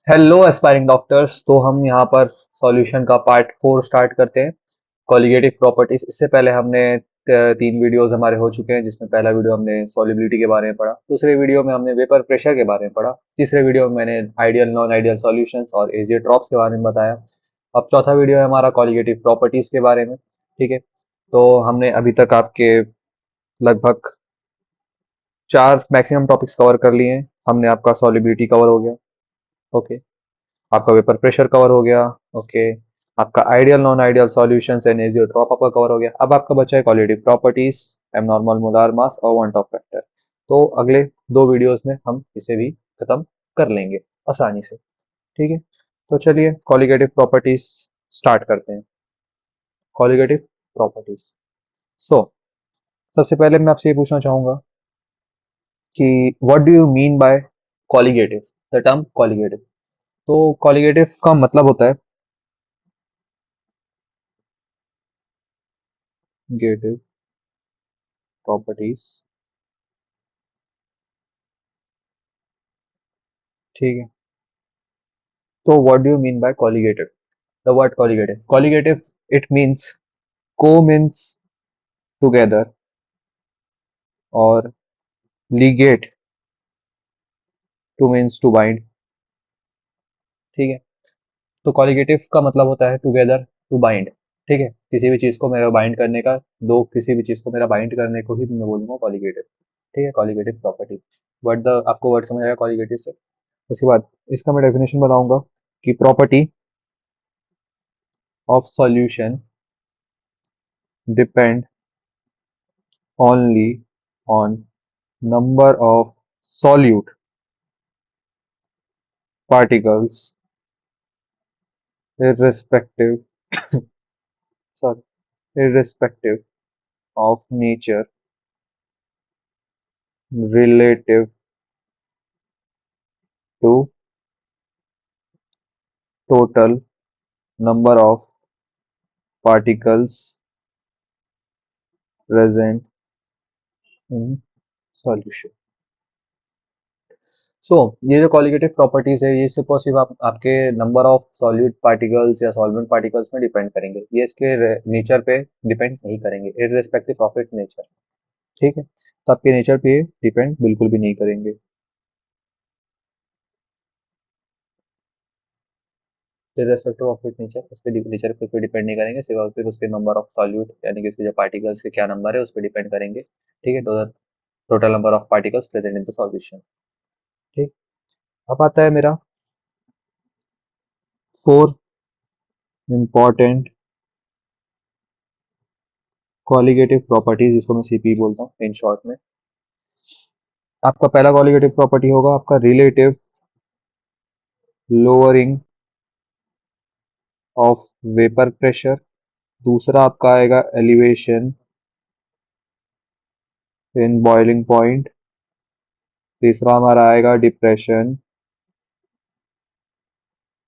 Hello aspiring doctors. तो हम यहाँ पर सॉल्यूशन का पार्ट 4 स्टार्ट करते हैं। Colligative properties. इससे पहले हमने 3 वीडियोस हमारे हो चुके हैं, जिसमें पहला वीडियो हमने सॉल्युबिलिटी के बारे में पढ़ा, दूसरे वीडियो में हमने वेपर प्रेशर के बारे में पढ़ा, तीसरे वीडियो में मैंने आइडियल नॉन आइडियल सॉल्यूशंस और एजियोट्रॉप्स के बारे में बताया। अब चौथा वीडियो है हमारा कॉलिगेटिव प्रॉपर्टीज के बारे में। ठीक है। तो हमने अभी तक आपके लगभग 4 मैक्सिमम टॉपिक्स कवर कर लिए हैं। हमने आपका सॉल्युबिलिटी कवर हो गया। ओके। आपका वेपर प्रेशर कवर हो गया। ओके। आपका ideal non ideal solutions and azeotrope आपका कवर हो गया। अब आपका बचा है qualitative properties, abnormal molar mass और वांट ऑफ फैक्टर। तो अगले 2 वीडियोस में हम इसे भी खत्म कर लेंगे आसानी से। ठीक है। तो चलिए क्वालिटेटिव प्रॉपर्टीज स्टार्ट करते हैं। Qualitative properties. सो सबसे पहले मैं आपसे ये पूछना चाहूंगा कि what do you mean by colligative, the term colligative. तो कॉलिगेटिव का मतलब होता है गेटिव प्रॉपर्टीज। ठीक है। So what do you mean by colligative? The word colligative. Colligative, it means co means together or ligate to means to bind. ठीक है। तो colligative का मतलब होता है together to bind। ठीक है। किसी भी चीज को मेरा बाइंड करने का, दो किसी भी चीज को मेरा बाइंड करने को ही मैं बोलूंगा colligative। ठीक है। colligative property. वर्ड द आपको वर्ड समझ आएगा colligative से। उसके बाद इसका मैं डेफिनेशन बताऊंगा कि property of solution depend only on number of solute particles irrespective sorry irrespective of nature relative to total number of particles present in solution। सो ये जो कॉलिगेटिव प्रॉपर्टीज है, ये सिर्फ और सिर्फ आपके नंबर ऑफ सॉल्यूट पार्टिकल्स या सॉल्वेंट पार्टिकल्स में डिपेंड करेंगे। ये इसके नेचर पे डिपेंड नहीं करेंगे, इररिस्पेक्टिव ऑफ इट नेचर। ठीक है। तो आपके नेचर पे डिपेंड बिल्कुल भी नहीं करेंगे। इररिस्पेक्टिव ऑफ इट नेचर, उसके नेचर पे कोई डिपेंड नहीं करेंगे, सिर्फ और सिर्फ उसके नंबर ऑफ सॉल्यूट यानी कि उसके जो पार्टिकल्स के क्या नंबर है उस पर डिपेंड करेंगे। ठीक है। Total number of particles present in the solution. ठीक। अब आता है मेरा 4 इंपॉर्टेंट कॉलिगेटिव प्रॉपर्टीज, जिसको मैं सीपी बोलता हूँ इन शॉर्ट में। आपका पहला कॉलिगेटिव प्रॉपर्टी होगा आपका relative lowering of vapour pressure. दूसरा आपका आएगा एलिवेशन इन बॉइलिंग पॉइंट। तीसरा हमारा आएगा डिप्रेशन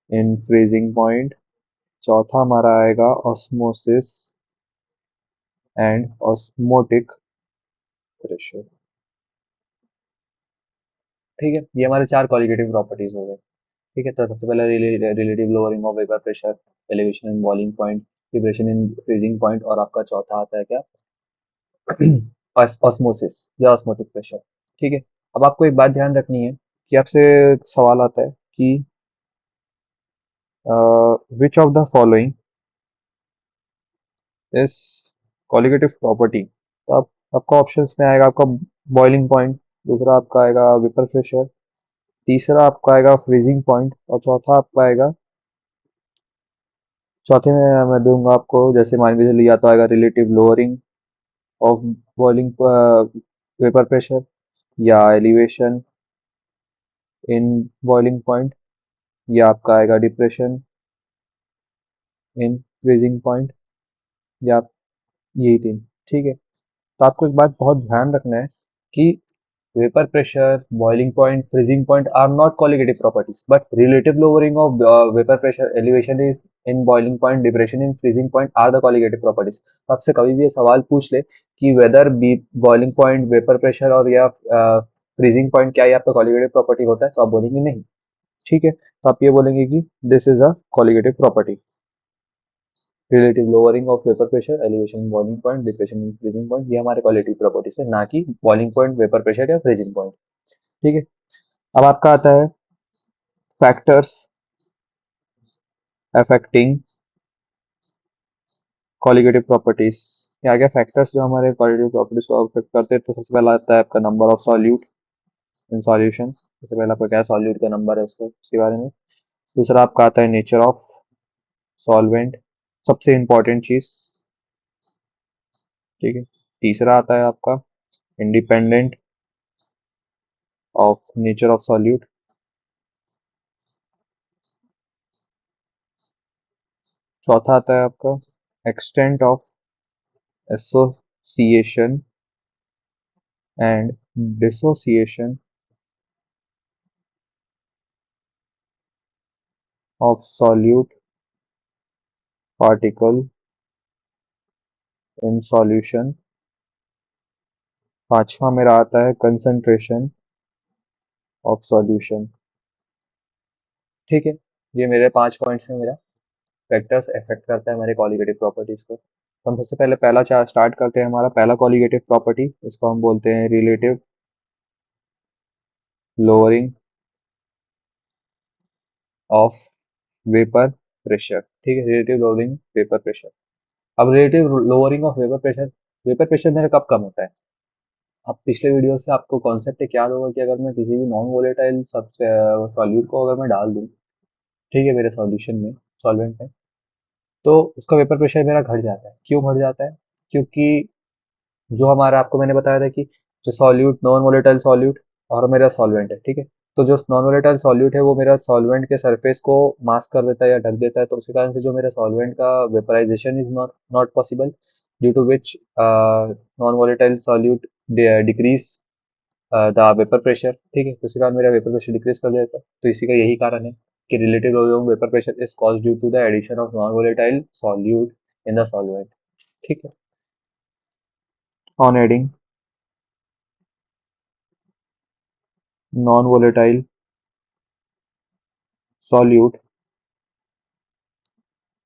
इन फ्रीजिंग पॉइंट। चौथा हमारा आएगा ऑस्मोसिस एंड ऑस्मोटिक प्रेशर। ठीक है। ये हमारे 4 क्वालिटेटिव प्रॉपर्टीज हो गए। ठीक है। तो सबसे पहले relative lowering of vapour pressure, elevation in boiling point, depression in freezing point, और आपका चौथा आता है क्या, ऑस्मोसिस या ऑस्मोटिक प्रेशर। ठीक है। अब आपको एक बात ध्यान रखनी है कि आपसे सवाल आता है कि which of the following is colligative property. तो आप आपका ऑप्शंस में आएगा आपका बॉइलिंग पॉइंट, दूसरा आपका आएगा वेपर प्रेशर, तीसरा आपका आएगा फ्रीजिंग पॉइंट, और चौथा आपका आएगा, चौथे में मैं दूंगा आपको, जैसे मान के चलिए, या तो आएगा relative lowering of boiling vapour pressure, या एलिवेशन इन बॉइलिंग पॉइंट, या आपका आएगा डिप्रेशन इन फ्रीजिंग पॉइंट, या यही तीन। ठीक है। तो आपको एक बात बहुत ध्यान रखना है कि vapour pressure, boiling point, freezing point are not colligative properties, but relative lowering of vapour pressure, elevation is in boiling point, depression in freezing point are the colligative properties. तो आपसे कभी भी ये सवाल पूछ ले कि whether be boiling point, vapour pressure और या फ्रीजिंग पॉइंट क्या ये आपका कॉलिगेटिव प्रॉपर्टी होता है, तो आप बोलेंगे नहीं। ठीक है, तो आप ये बोलेंगे कि this is a colligative property. Relative lowering of vapour pressure, elevation in boiling point, depression in freezing point, ये हमारे क्वालिटी प्रॉपर्टीज है, ना कि बॉइलिंग पॉइंट, वेपर प्रेशर या फ्रीजिंग पॉइंट। ठीक है, अब आपका आता है फैक्टर्स अफेक्टिंग कॉलिगेटिव प्रॉपर्टीज। ये आ गया फैक्टर्स जो हमारे क्वालिटी प्रॉपर्टीज को अफेक्ट करते हैं। तो सबसे पहला आता है आपका number of solute in solution. सबसे पहला आपका क्या सॉल्यूट का नंबर है उसको, उसके बारे में। दूसरा आपका आता है नेचर ऑफ सॉल्वेंट, सबसे इंपॉर्टेंट चीज। ठीक है, तीसरा आता है आपका independent of nature of solute. चौथा आता है आपका extent of association and dissociation of solute particle in solution. पांचवा मेरा आता है कंसंट्रेशन ऑफ सॉल्यूशन। ठीक है, ये मेरे 5 पॉइंट्स हैं। मेरा फैक्टर्स अफेक्ट करता है हमारे कॉलिगेटिव प्रॉपर्टीज को। तो हम सबसे पहले पहला चार स्टार्ट करते हैं। हमारा पहला कॉलिगेटिव प्रॉपर्टी, इसको हम बोलते हैं relative lowering of vapour pressure. ठीक है, रिलेटिव लोअरिंग वेपर प्रेशर। अब relative lowering of vapour pressure मेरा कब कम होता है। अब पिछले वीडियो से आपको कॉन्सेप्ट एक याद होगा कि अगर मैं किसी भी नॉन वोलेटाइल सब सॉल्यूट को अगर मैं डाल दूं, ठीक है, मेरे सॉल्यूशन में, सॉल्वेंट में, तो उसका वेपर प्रेशर मेरा घट जाता है। क्यों घट जाता है? क्योंकि जो हमारा आपको मैंने बताया था कि जो सॉल्यूट, नॉन वोलेटाइल सॉल्यूट और मेरा सॉल्वेंट है, ठीक है, तो जो नॉन वोलेटाइल सॉल्यूट है वो मेरा सॉल्वेंट के सरफेस को मास्क कर देता है या ढक देता है। तो उसी कारण से जो मेरा सॉल्वेंट का vaporization is not not possible, due to which non volatile solute decrease the vapour pressure. ठीक है, तो इसी कारण मेरा वेपर प्रेशर डिक्रीज कर देता है। तो इसी का यही कारण है कि relative vapour pressure is cause due to the addition of non volatile solute in the solvent. ठीक है, on adding non-volatile solute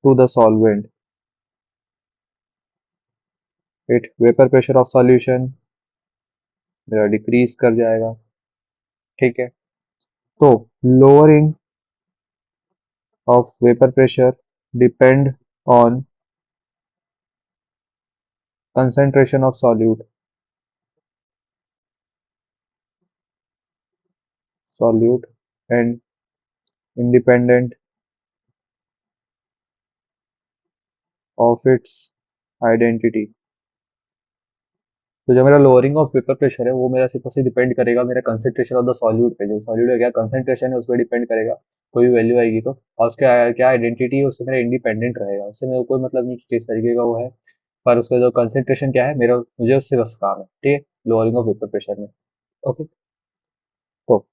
to the solvent, it vapor pressure of solution मेरा डिक्रीज कर जाएगा। ठीक है, तो lowering of vapor pressure depend on concentration of solute and independent of its identity। तो जो मेरा लोअरिंग ऑफ वेपर प्रेशर है वो मेरा सिर्फ और सिर्फ डिपेंड करेगा मेरा कंसेंट्रेशन ऑफ द सॉल्यूट पे। जो सॉल्यूट का क्या कंसेंट्रेशन है उस पर डिपेंड करेगा, कोई भी वैल्यू आएगी तो। और उसका क्या आइडेंटिटी है, उससे मेरा इंडिपेंडेंट रहेगा, उससे मेरे को कोई मतलब नहीं कि किस तरीके का वो है, पर उसका जो कंसेंट्रेशन क्या है मेरा, मुझे उससे बस काम है। ठीक है, लोअरिंग ऑफ वेपर प्रेशर में। ओके, तो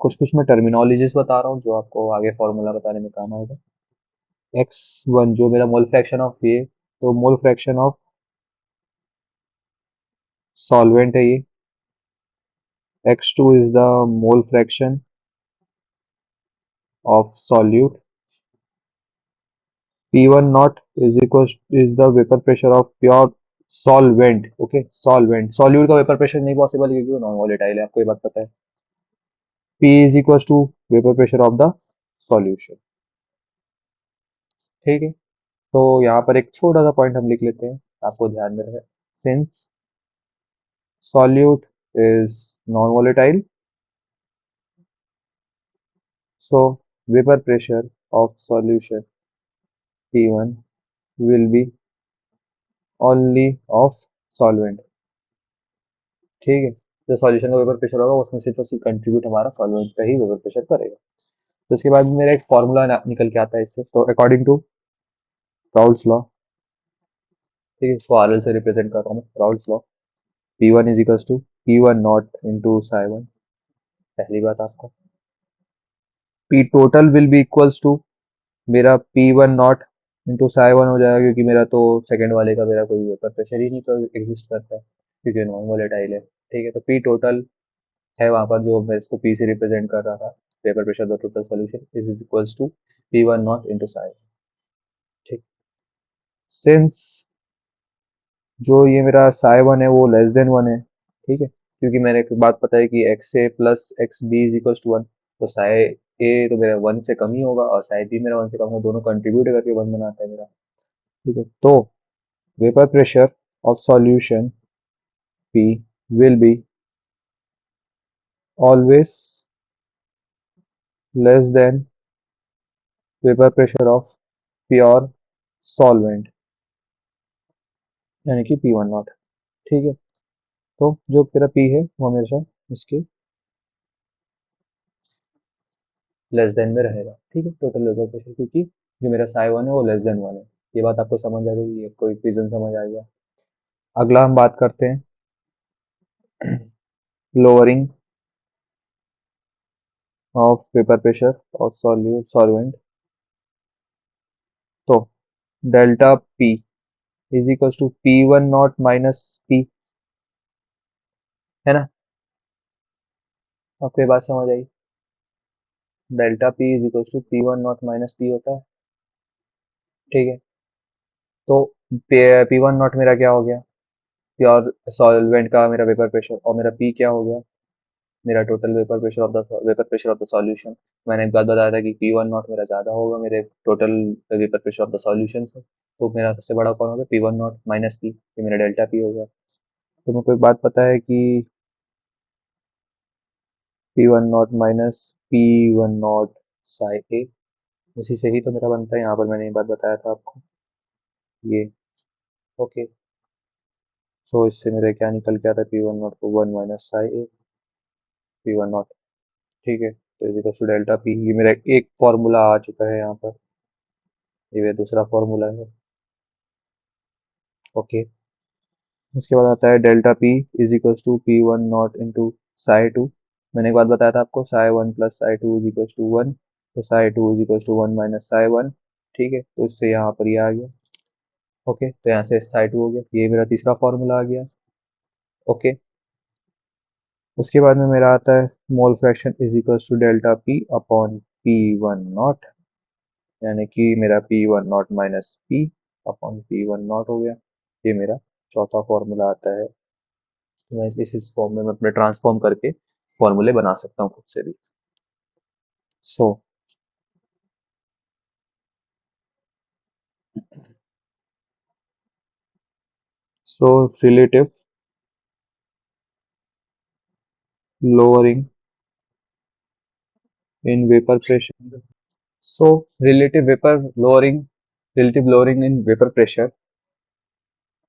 कुछ कुछ मैं टर्मिनोलॉजीज बता रहा हूँ जो आपको आगे फॉर्मूला बताने में काम आएगा। x1 जो मेरा मोल फ्रैक्शन ऑफ ये, तो मोल फ्रैक्शन ऑफ सॉल्वेंट है ये। x2 is the mole fraction of solute। P1 naught is the vapor pressure of pure solvent। Okay, solvent, solute का वेपर प्रेशर नहीं पॉसिबल क्योंकि वो नॉन वोलेटाइल है, आपको ये बात पता है। P is equals to vapour pressure of the solution. ठीक है, तो यहाँ पर एक छोटा सा पॉइंट हम लिख लेते हैं, आपको ध्यान में रहे। Since solute is non volatile, so vapor pressure of solution P1 will be only of solvent। ठीक है, जो सॉल्यूशन का वेपर प्रेशर होगा उसमें सिर्फ और सिर्फ कंट्रीब्यूट हमारा सॉल्वेंट का ही वेपर प्रेशर करेगा। तो इसके बाद मेरा एक फॉर्मूला निकल के आता है इससे। तो अकॉर्डिंग टू राउल्स लॉ, ठीक है, इसको आरएल से रिप्रेजेंट कर रहा हूँ, Raoult's law, P one is equal to P one nought into psi one. पहली बात आपको P total will be equals to मेरा P one nought into psi one हो जाएगा, क्योंकि मेरा तो सेकंड वाले का मेरा कोई वेपर प्रेशर ही नहीं एग्जिस्ट करता है क्योंकि नॉन वोलेटाइल है। ठीक है, तो पी टोटल है वहां पर जो मैं इसको पी से रिप्रेजेंट कर रहा था, vapour pressure the total solution is equals to P1 not into psi. ठीक, सिंस जो ये मेरा साई वन है वो लेस देन वन है, ठीक है, क्योंकि मैंने एक बात पता है कि X A plus X B is equal to one, तो साई ए तो मेरा वन से कम ही होगा और साई बी मेरा वन से कम होगा, दोनों कंट्रीब्यूट करके वन बनाता है मेरा। ठीक है, तो vapour pressure of solution P will be always less than vapour pressure of pure solvent, यानी कि पी वन नॉट। ठीक है, तो जो मेरा पी है वो हमेशा इसके लेस देन में रहेगा। ठीक है, टोटल वेपर प्रेशर, क्योंकि जो मेरा साई वन है वो लेस देन वन है। ये बात आपको समझ आ गई, ये कोई रीजन समझ आ गया। अगला हम बात करते हैं lowering of vapour pressure of solvent. तो delta P is equal to P one not minus P, है ना? आपको ये बात समझ आई? Delta P is equal to P one not minus P होता है। ठीक है, तो पी वन नॉट मेरा क्या हो गया, प्योर सॉल्वेंट का मेरा वेपर प्रेशर, और मेरा पी क्या हो गया, मेरा total vapour pressure of the solution. मैंने एक बात बताया था कि पी वन नॉट मेरा ज़्यादा होगा मेरे total vapour pressure of the solution से, तो मेरा सबसे बड़ा कौन हो गया, P one not minus P, ये मेरा डेल्टा पी हो गया। तो मेरे को एक बात पता है कि P one not minus P one nought psi A, उसी से ही तो मेरा बनता है, यहाँ पर मैंने ये बात बताया था आपको ये। ओके, सो इससे मेरा क्या निकल के आता है, पी वन नॉट को one minus psi A P one not. ठीक है, तो is equal to delta P, ये मेरा एक फॉर्मूला आ चुका है यहाँ पर, ये मेरा दूसरा फॉर्मूला है। ओके, उसके बाद आता है delta P is equal to P one nought into psi two. मैंने एक बात बताया था आपको, psi one plus psi two is equal to one, तो psi two is equal to one minus psi one. ठीक है, तो इससे यहाँ पर ये आ गया। ओके, तो यहाँ से साई टू हो गया, ये मेरा तीसरा फॉर्मूला आ गया। ओके, उसके बाद में मेरा आता है mole fraction is equal to delta P upon P one not, यानी कि मेरा P one not minus P upon P one not हो गया। ये मेरा चौथा फॉर्मूला आता है। तो मैं इस फॉर्म में मैं अपने ट्रांसफॉर्म करके फॉर्मूले बना सकता हूँ खुद से भी। So so relative lowering in vapor pressure. So relative lowering in vapor pressure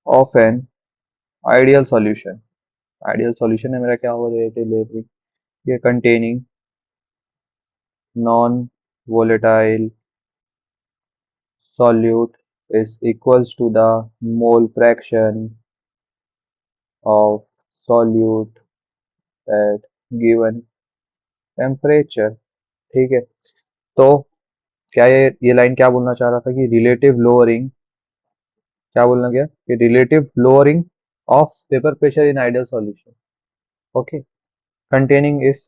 of an ideal solution. Ideal solution है मेरा क्या होगा, relative lowering, ये containing non-volatile solute is equals to the mole fraction of solute at given temperature। ठीक है, तो क्या ये लाइन क्या बोलना चाह रहा था कि रिलेटिव लोअरिंग, क्या बोलना गया कि relative lowering of vapour pressure in ideal solution, okay, containing is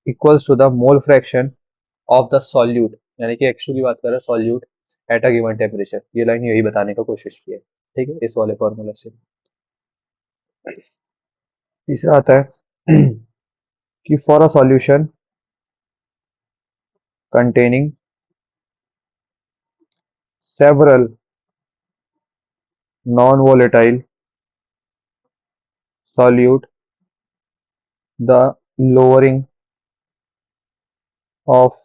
equals to the mole fraction of the solute, यानी कि H2 की बात कर रहे हैं, solute at a given temperature. ये लाइन यही बताने का कोशिश की है, ठीक है, इस वाले फॉर्मूला से। तीसरा आता है कि for a solution containing several non volatile solute, the lowering of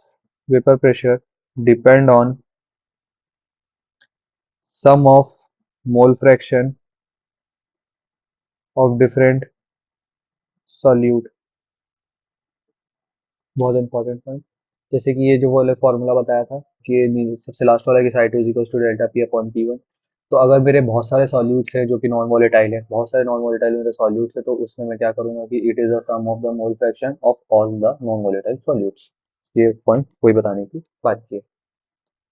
vapor pressure depend on sum of mole fraction of different solute। बहुत इंपॉर्टेंट पॉइंट, जैसे कि ये जो वाला फॉर्मूला बताया था कि ये सबसे लास्ट वाला कि psi two is equal to delta P upon P one. तो अगर मेरे बहुत सारे सॉल्यूट्स हैं जो कि नॉन वोलेटाइल है, बहुत सारे नॉन वोलेटाइल मेरे सॉल्यूट्स है, तो उसमें मैं क्या करूंगा कि it is the sum of the mole fraction of all the non volatile solutes. ये पॉइंट वही बताने की बात की है।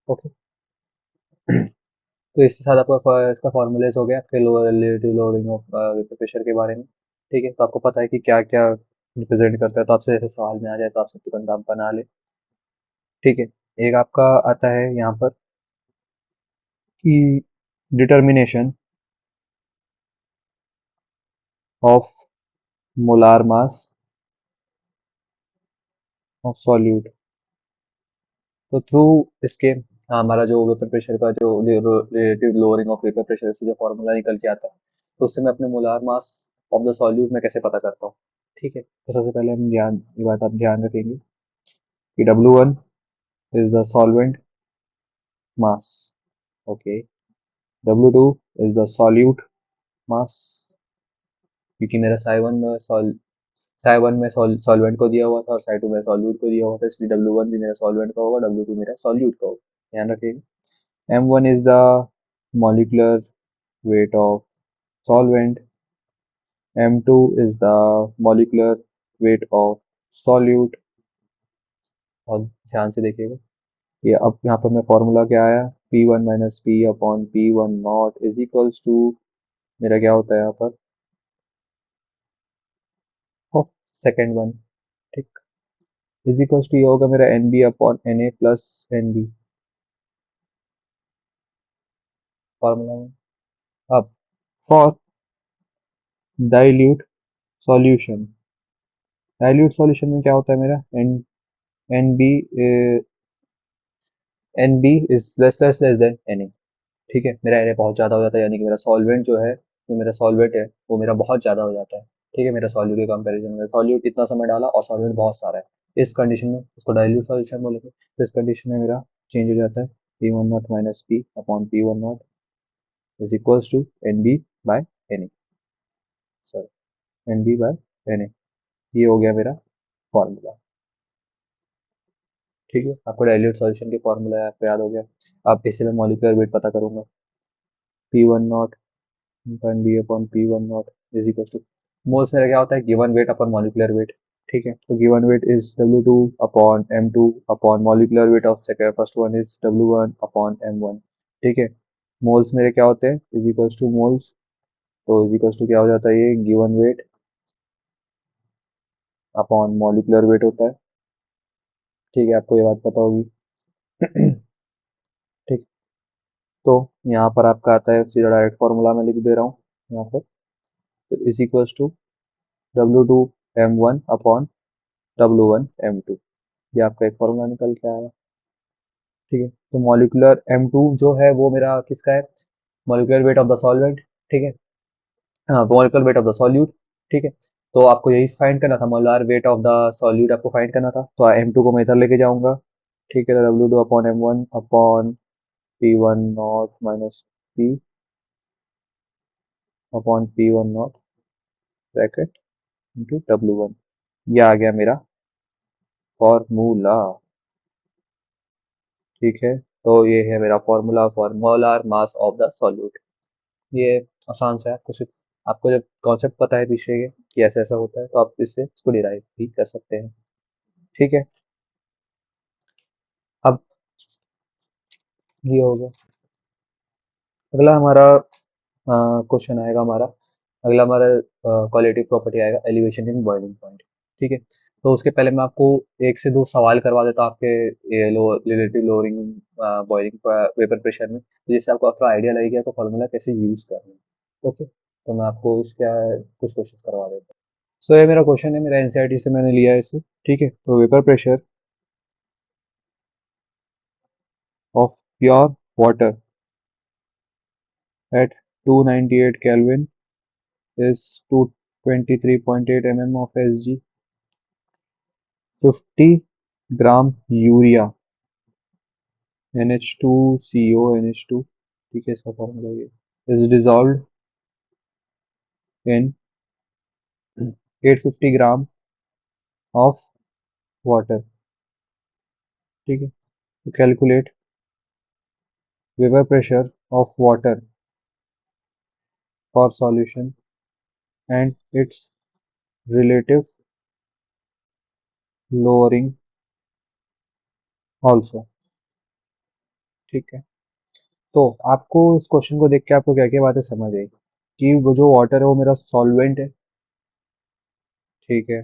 ओके, तो इसके साथ आपका इसका फॉर्मूलेज हो गया आपके lower relative lowering of vapour pressure के बारे में। ठीक है, तो आपको पता है कि क्या क्या रिप्रेजेंट करता है, तो आपसे ऐसे सवाल में आ जाए तो आपसे तुरंत आप बना ले। ठीक है। एक आपका आता है यहाँ पर कि determination of molar mass of solute. तो थ्रू इसके हमारा जो वेपर प्रेशर का जो relative lowering of vapour pressure से जो फॉर्मूला निकल के आता है, तो उससे मैं अपने molar mass of the solute में कैसे पता करता हूँ। ठीक है, तो सबसे पहले हम ध्यान ये बात आप ध्यान रखेंगे कि W1 is the solvent mass. Okay. W2 is the solute mass, क्योंकि मेरा साई वन में सॉल्वेंट को दिया हुआ था और साई टू में सॉल्यूट को दिया हुआ था, इसलिए W1 भी मेरा सॉल्वेंट का होगा, W2 मेरा सॉल्यूट का होगा। ध्यान रखिएगा। M1 is the molecular weight of solvent. M2 is the molecular weight of solute। और ध्यान से देखिएगा, ये अब यहाँ पर मैं फॉर्मूला क्या आया, P1 minus P upon P1 not is equals to, मेरा क्या होता है यहाँ पर, ऑफ सेकेंड वन। ठीक, इज इक्वल्स टू ये होगा मेरा NB अपॉन Na प्लस NB फॉर्मूला में। अब for dilute solution, dilute solution में क्या होता है मेरा N B N B is less than N A. ठीक है, मेरा एन ए बहुत ज़्यादा हो जाता है, यानी कि मेरा सॉल्वेंट जो है, जो मेरा सॉल्वेंट है वो मेरा बहुत ज़्यादा हो जाता है। ठीक है, मेरा सॉल्यूट के कंपेरिजन में सॉल्यूट इतना समय डाला और सॉल्वेंट बहुत सारा है, इस कंडीशन में उसको डाइल्यूट सॉल्यूशन बोलेंगे। तो इस कंडीशन में मेरा चेंज हो जाता है P one not minus P upon P one not is equals to N B by N A, sorry N B by N A. ये हो गया मेरा फॉर्मूला। ठीक है, आपको डाइल्यूट सॉल्यूशन के फॉर्मूला आपको याद हो गया। अब इससे मैं मॉलिक्यूलर वेट पता करूंगा, P one not upon B upon P one not is equal to, moles में क्या होता है, given weight upon molecular weight. ठीक है, तो given weight is W2 upon M2 upon molecular weight of second first one is W1 upon M1। ठीक है, moles मेरे क्या होते हैं, इज इक्वल टू मोल्स, तो इज इक्वल टू क्या हो जाता है, ये given weight upon molecular wait होता है। ठीक है, आपको ये बात पता होगी। ठीक, तो यहाँ पर आपका आता है सीधा डायरेक्ट फॉर्मूला मैं लिख दे रहा हूँ यहाँ पर, तो is equal to W2 M1 upon W1 M2, ये आपका एक फॉर्मूला निकल के आया। ठीक है, तो मॉलिक्यूलर M2 जो है वो मेरा किसका है, molecular weight of the solvent. ठीक है, हाँ, molecular weight of the solute. ठीक है, तो आपको यही फाइंड करना था, molecular weight of the solute आपको फाइंड करना था, तो M2 को मैं इधर लेके जाऊंगा। ठीक है, तो W2 upon M1 upon P1 not minus P upon P1 not bracket into W1, ये आ गया मेरा फॉर्मूला। ठीक है, तो ये है मेरा formula for molar mass of the solute. ये आसान सा है, आपको सिर्फ आपको जब कॉन्सेप्ट पता है पीछे के कि ऐसा ऐसा होता है, तो आप इससे इसको डिराइव भी कर सकते हैं। ठीक है, अब ये हो गया। अगला हमारा क्वेश्चन आएगा हमारा, अगला हमारा क्वालिटी प्रॉपर्टी आएगा एलिवेशन इन बॉइलिंग पॉइंट। ठीक है, तो उसके पहले मैं आपको एक से दो सवाल करवा देता हूँ आपके ये लो relative lowering boiling vapour pressure में, तो जिससे आपको थोड़ा आइडिया लगेगा कि फॉर्मूला कैसे यूज करना है। ओके, तो मैं आपको इसका कुछ क्वेश्चन करवा देता हूँ। सो ये मेरा क्वेश्चन है, मेरा एनसीईआरटी से मैंने लिया है इसे। ठीक है, तो vapour pressure of pure water at 298 Kelvin is 223.8 mm of Sg, 50 gram urea NH2CO NH2, ठीक है, इसका फॉर्मूला ये is dissolved in 850 gram of water. ठीक है, तो calculate vapour pressure of water for solution and it's relative lowering also. ठीक है, तो आपको इस क्वेश्चन को देख के आपको क्या क्या बातें समझ आई कि वो जो वाटर है वो मेरा सॉल्वेंट है। ठीक है,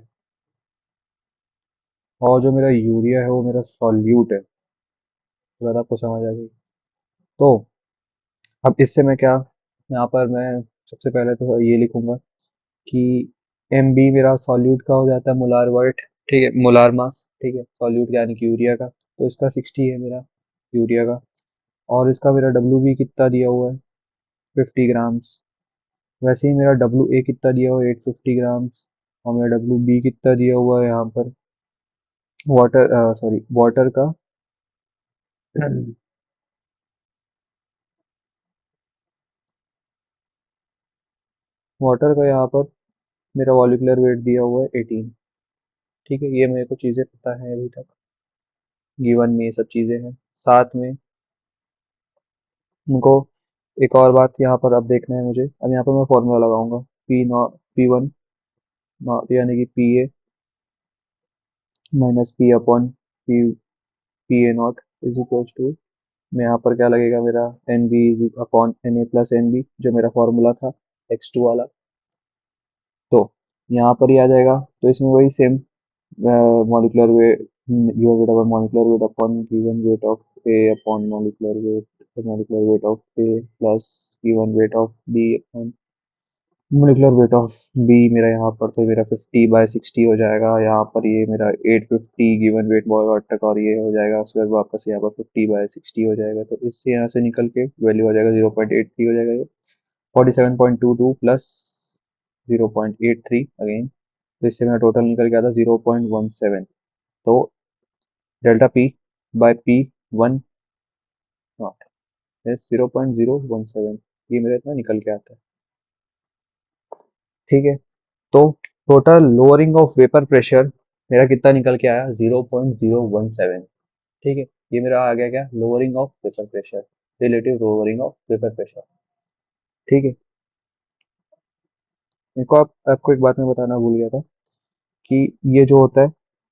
और जो मेरा यूरिया है वो मेरा सॉल्यूट है। ये बात आपको समझ आ गई। तो अब इससे मैं क्या, यहाँ पर मैं सबसे पहले तो ये लिखूंगा कि एम बी मेरा सॉल्यूट का हो जाता है मोलार वर्ट, ठीक है, मोलार मास, ठीक है, सॉल्यूट यानी कि यूरिया का, तो इसका 60 है मेरा यूरिया का। और इसका मेरा डब्ल्यू बी कितना दिया हुआ है, 50 ग्राम्स। वैसे ही मेरा डब्ल्यू ए कितना दिया हुआ है, 850 ग्राम्स। और मेरा डब्ल्यू बी कितना दिया हुआ है यहाँ पर, वाटर, सॉरी, वाटर का वाटर का यहाँ पर मेरा मॉलिक्यूलर वेट दिया हुआ है 18। ठीक है, ये मेरे को चीज़ें पता है अभी तक, गिवन में ये सब चीज़ें हैं। साथ में उनको एक और बात यहाँ पर अब देखना है मुझे, अब यहाँ पर मैं फॉर्मूला लगाऊंगा, P not P one not यानी कि P A minus P upon P P A not is equal to, में यहाँ पर क्या लगेगा मेरा, N B is upon N A plus N B, जो मेरा फॉर्मूला था X2 वाला। तो यहाँ पर ही आ जाएगा, तो इसमें वही same molecular weight, given weight upon molecular weight upon given weight of A upon molecular weight of A plus given weight of B upon molecular weight of B. मेरा यहाँ पर तो मेरा 50/60 हो जाएगा, यहाँ पर ये मेरा 850 गिवन वेट बॉय तक, और ये हो जाएगा उसके बाद वापस यहाँ पर 50/60 हो जाएगा। तो इससे यहाँ से निकल के वैल्यू हो जाएगा 0.83 हो जाएगा ये, 47.22 प्लस 0.83 अगेन, तो इससे मेरा टोटल निकल गया था 0.17। तो delta P by P one not 0.017, ये मेरा इतना निकल के आता है। ठीक है, तो total lowering of vapour pressure मेरा कितना निकल के आया, 0.017। ठीक है, ये मेरा आ गया क्या, lowering of vapour pressure, relative lowering of vapour pressure. ठीक है, इनको आपको एक बात मैं बताना भूल गया था कि ये जो होता है,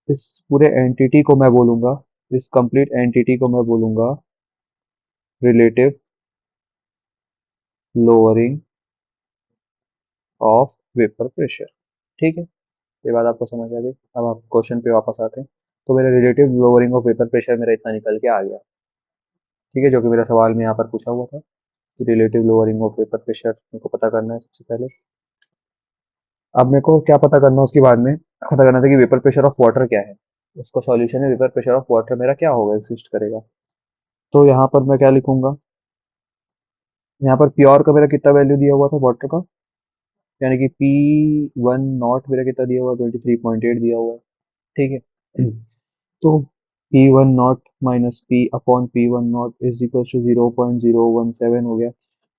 इस पूरे एंटिटी को मैं बोलूंगा, इस कंप्लीट एंटिटी को मैं बोलूंगा relative lowering of vapour pressure. ठीक है, ये बात आपको समझ आ गई। अब आप क्वेश्चन पे वापस आते हैं। तो मेरा relative lowering of vapour pressure मेरा इतना निकल के आ गया। ठीक है, जो कि मेरा सवाल में यहाँ पर पूछा हुआ था कि relative lowering of vapour pressure मेरे को पता करना है सबसे पहले। अब मेरे को क्या पता करना है, उसके बाद में पता करना था कि वेपर प्रेशर ऑफ वाटर क्या है। उसका सॉल्यूशन है वेपर प्रेशर ऑफ वाटर मेरा क्या होगा, एग्जिस्ट करेगा। तो यहाँ पर मैं क्या लिखूंगा, यहाँ पर प्योर का मेरा कितना वैल्यू दिया हुआ था वाटर का, यानी कि P1 नॉट मेरा कितना दिया हुआ है, 23.8 दिया हुआ है। ठीक है, तो P1 not minus P upon P1 not is equal to 0.017 हो गया।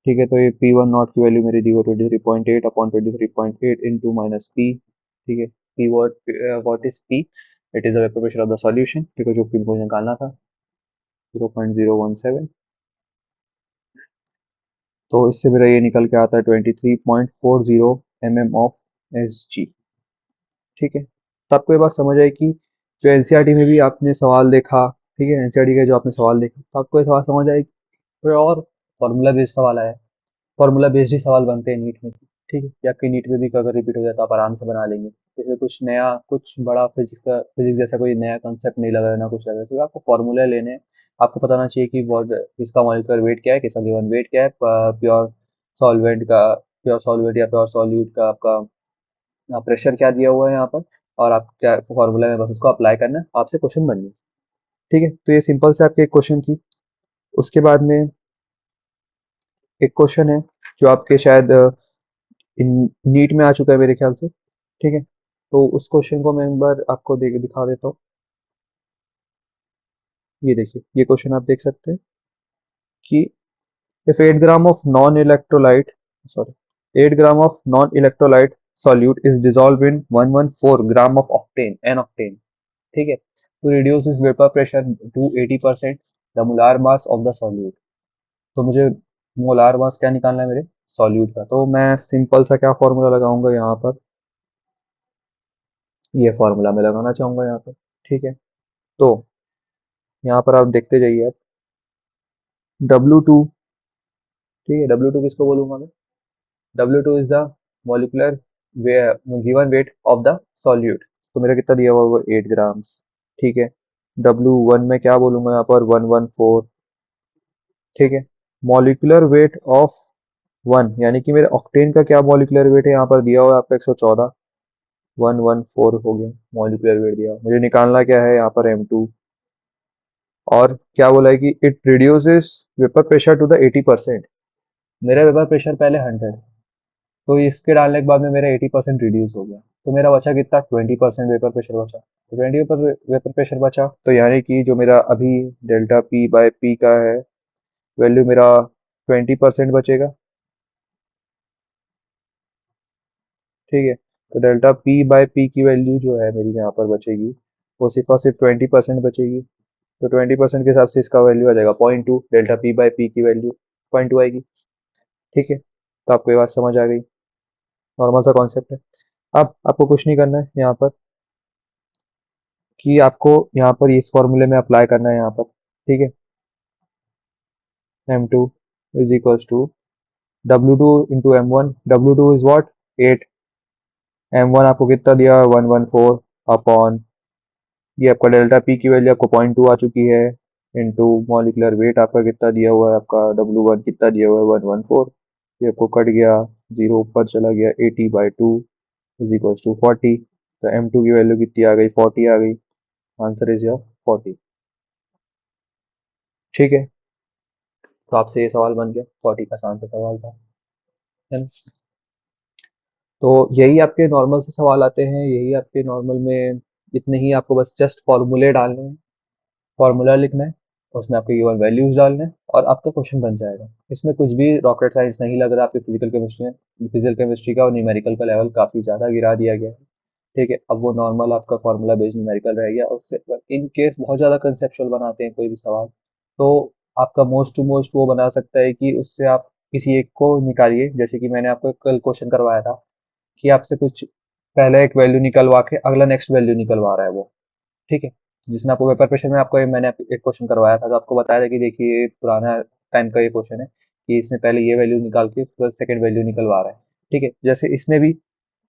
ठीक है, तो ये P1 नॉट की वैल्यू मेरी दी हुई 23.8 अपॉन 23.8 इंटू माइनस पी। ठीक है, P what is P, it is the vapour pressure of the solution, ठीक है, जो कि मुझे निकालना था 0.017। तो इससे मेरा ये निकल के आता है 23.40 ऑफ एस जी। ठीक है, तो आपको ये बात समझ आई कि जो एनसीईआरटी में भी आपने सवाल देखा, ठीक है, एनसीईआरटी का जो आपने सवाल देखा, तो आपको ये सवाल समझ आई। फिर और फॉर्मूला बेस्ड सवाल आया, फॉर्मूला बेस्ड ही सवाल बनते हैं नीट में। ठीक है, या आपकी नीट में भी अगर रिपीट हो जाए तो आप आराम से बना लेंगे। इसमें कुछ नया, कुछ बड़ा फिजिक्स जैसा कोई नया कंसेप्ट नहीं लगा, ना कुछ लगा, सिर्फ आपको फॉर्मूला लेने हैं। आपको पता होना चाहिए कि वॉट किसका मॉलिक्यूलर वेट क्या है, किसका गिवन वेट क्या है, प्योर सॉल्वेंट का, प्योर सॉल्वेंट या प्योर सॉल्यूट का आपका प्रेशर क्या दिया हुआ है यहाँ पर, और आप क्या फॉर्मूला में बस उसको अप्लाई करना है, आपसे क्वेश्चन बन गए। ठीक है, तो ये सिंपल से आपके एक क्वेश्चन थी। उसके बाद में एक क्वेश्चन है जो आपके शायद नीट में आ चुका है मेरे ख्याल से। ठीक है, तो उस क्वेश्चन को मैं एक बार आपको दिखा देता हूँ। ये देखिए, ये क्वेश्चन आप देख सकते हैं कि if 8 gram of non electrolyte, sorry, 8 gram of non electrolyte solute is dissolved in 114 gram of octane, N octane. ठीक है, to reduce its vapor pressure to 80%, the molar mass of the solute। तो मुझे molar mass क्या निकालना है मेरे solute का, तो मैं सिंपल सा क्या फॉर्मूला लगाऊंगा यहाँ पर, ये फॉर्मूला मैं लगाना चाहूंगा यहाँ पर। ठीक है, तो यहाँ पर आप देखते जाइए आप, W2, ठीक है, W2 किसको बोलूंगा मैं, W2 is the molecular given weight of the solute. तो मेरा कितना दिया हुआ है वो 8 ग्राम्स। ठीक है। W1 में क्या बोलूंगा यहाँ पर 114। ठीक है। मॉलिक्यूलर वेट ऑफ 1 यानी कि मेरे ऑक्टेन का क्या मॉलिक्यूलर वेट है यहाँ पर दिया हुआ है आपका 114। 114 हो गया मॉलिक्यूलर वेट दिया, मुझे निकालना क्या है यहाँ पर M2। और क्या बोला है कि it reduces vapour pressure to the 80%। मेरा वेपर प्रेशर पहले 100, तो इसके डालने के बाद में मेरा 80% रिड्यूस हो गया, तो मेरा बचा कितना 20% वेपर प्रेशर बचा। तो 20 वेपर प्रेशर बचा, तो यानी कि जो मेरा अभी डेल्टा पी बाय पी का है वैल्यू मेरा 20% बचेगा। ठीक है। तो डेल्टा पी बाय पी की वैल्यू जो है मेरी यहाँ पर बचेगी वो सिर्फ और सिर्फ 20% बचेगी। तो 20% के हिसाब से इसका वैल्यू आ जाएगा 0.2, डेल्टा पी बाय पी की वैल्यू 0.2 आएगी। ठीक है। तो आपको ये बात समझ आ गई, नॉर्मल सा कॉन्सेप्ट है। अब आपको कुछ नहीं करना है यहाँ पर, कि आपको यहाँ पर इस फॉर्मूले में अप्लाई करना है यहाँ पर। ठीक है। M2 is equals to W2 into M1। W2 is what 8। M1 आपको कितना दिया है 114 अपॉन ये आपका डेल्टा पी की वैल्यू आपको 0.2 आ चुकी है, इंटू मॉलिकुलर वेट आपका कितना दिया हुआ है, आपका W1 कितना दिया हुआ है 114। ये आपको कट गया, जीरो ऊपर चला गया, 80/2 इज इक्वल्स टू 40। तो M2 की वैल्यू कितनी आ गई 40 आ गई। Answer is your 40। ठीक है। तो आपसे ये सवाल बन गया, 40 का आसान सा सवाल था, है ना। तो यही आपके नॉर्मल से सवाल आते हैं, यही आपके नॉर्मल में इतने ही आपको बस जस्ट फॉर्मूले डालने हैं, फॉर्मूला लिखना है, उसमें आपके गिवन वैल्यूज डालने हैं और आपका क्वेश्चन बन जाएगा। इसमें कुछ भी रॉकेट साइंस नहीं लग रहा आपके फिजिकल केमिस्ट्री में। फिजिकल केमिस्ट्री का और न्यूमेरिकल का लेवल काफ़ी ज़्यादा गिरा दिया गया है। ठीक है। अब वो नॉर्मल आपका फार्मूला बेस्ड न्यूमेरिकल रह गया, उससे अगर इन केस बहुत ज़्यादा कंसेप्चुअल बनाते हैं कोई भी सवाल, तो आपका मोस्ट टू मोस्ट वो बना सकता है कि उससे आप किसी एक को निकालिए, जैसे कि मैंने आपको कल क्वेश्चन करवाया था कि आपसे कुछ पहले एक वैल्यू निकलवा के अगला नेक्स्ट वैल्यू निकलवा रहा है वो। ठीक है। जिसमें आपको वेपर प्रेशर में आपको मैंने एक क्वेश्चन करवाया था, तो आपको बताया था कि देखिए ये पुराना टाइम का ये क्वेश्चन है कि इसने पहले ये वैल्यू निकाल के उसके बाद सेकंड वैल्यू निकलवा रहा है। ठीक है। जैसे इसमें भी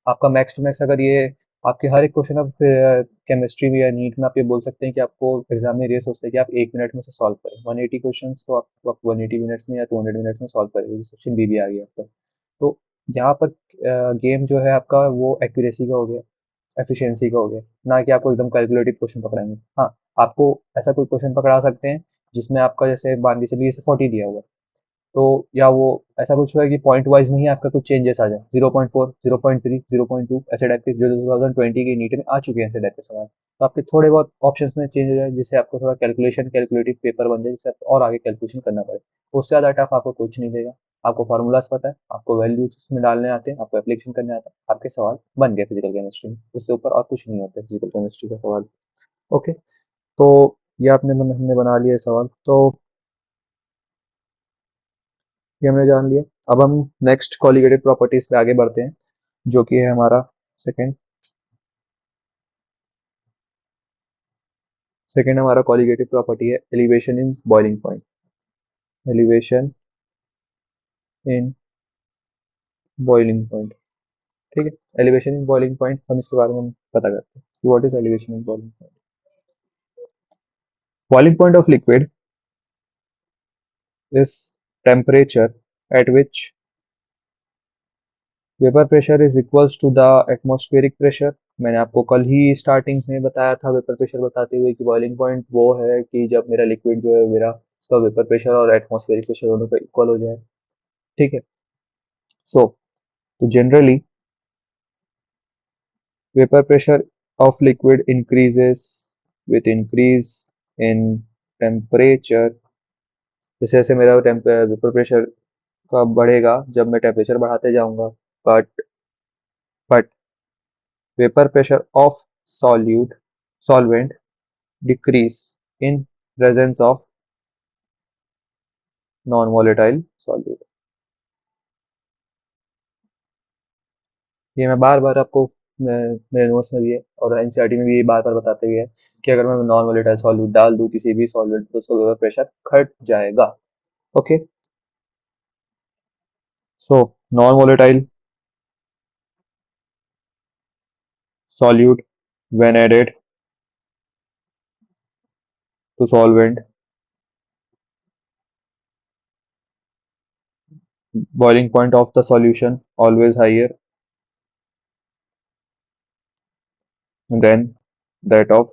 आपका मैक्स टू मैक्स अगर ये आपके हर एक क्वेश्चन ऑफ केमिस्ट्री में या नीट में आप ये बोल सकते हैं कि आपको एग्जाम में ये सोचते हैं कि आप 1 मिनट में से सॉल्व करें 180 क्वेश्चन, तो आप 180 मिनट्स में या 200 मिनट्स में सॉल्व करेंगे, सेक्शन बी भी आ गया आपका। तो यहाँ पर गेम जो है आपका वो एक्यूरेसी का हो गया, एफिशिएंसी का हो गया, ना कि आपको एकदम कैलकुलेटिव क्वेश्चन पकड़ाएंगे। हाँ, आपको ऐसा कोई क्वेश्चन पकड़ा सकते हैं जिसमें आपका जैसे मान के चलिए जैसे 40 दिया हुआ है, तो या वो ऐसा कुछ हुआ है कि पॉइंट वाइज में ही आपका कुछ चेंजेस आ जाए, 0.4 0.3 0.2 ऐसे टाइप के, जो 2020 के नीट में आ चुके हैं ऐसे टाइप के सवाल, तो आपके थोड़े बहुत ऑप्शंस में चेंज हो जाए जिससे आपको थोड़ा कैलकुलेटिव पेपर बन जाए, जिससे आपको और आगे कैलकुलेशन करना पड़े। उससे ज़्यादा टफ आपको कुछ नहीं देगा। आपको फार्मूलाज पता है, आपको वैल्यूज उसमें डालने आते हैं, आपको एप्लीकेशन करने आता है, आपके सवाल बन गए फिजिकल केमिस्ट्री में। उससे ऊपर और कुछ नहीं होता फिजिकल केमिस्ट्री का सवाल। ओके। तो ये हमने बना लिया सवाल, तो ये हमने जान लिया। अब हम नेक्स्ट कॉलिगेटिव प्रॉपर्टीज पे आगे बढ़ते हैं, जो कि है हमारा सेकंड सेकंड हमारा कॉलिगेटिव प्रॉपर्टी है elevation in boiling point. Elevation in boiling point. ठीक है। एलिवेशन इन बॉइलिंग पॉइंट हम इसके बारे में हम पता करते हैं कि what is elevation in boiling point. Boiling point of liquid is temperature at which vapour pressure is equals to the atmospheric pressure. मैंने आपको कल ही स्टार्टिंग में बताया था वेपर प्रेशर बताते हुए कि बॉइलिंग पॉइंट वो है कि जब मेरा लिक्विड जो है मेरा इसका वेपर प्रेशर और एटमॉस्फेरिक प्रेशर दोनों का इक्वल हो जाए। ठीक है। सो तो generally vapour pressure of liquid increases with increase in temperature. जैसे जैसे मेरा वेपर प्रेशर का बढ़ेगा जब मैं टेम्परेचर बढ़ाते जाऊंगा, but but vapour pressure of solute solvent decrease in presence of non volatile solute. ये मैं बार बार आपको मेरे नोट्स में भी है और एनसीईआरटी में भी ये बार बार बताते हुए है कि अगर मैं नॉन वॉलेटाइल सॉल्यूट डाल दूं किसी भी सॉल्वेंट तो उसका वेपर प्रेशर घट जाएगा। Okay. So non volatile solute when added to solvent, boiling point of the solution always higher than that of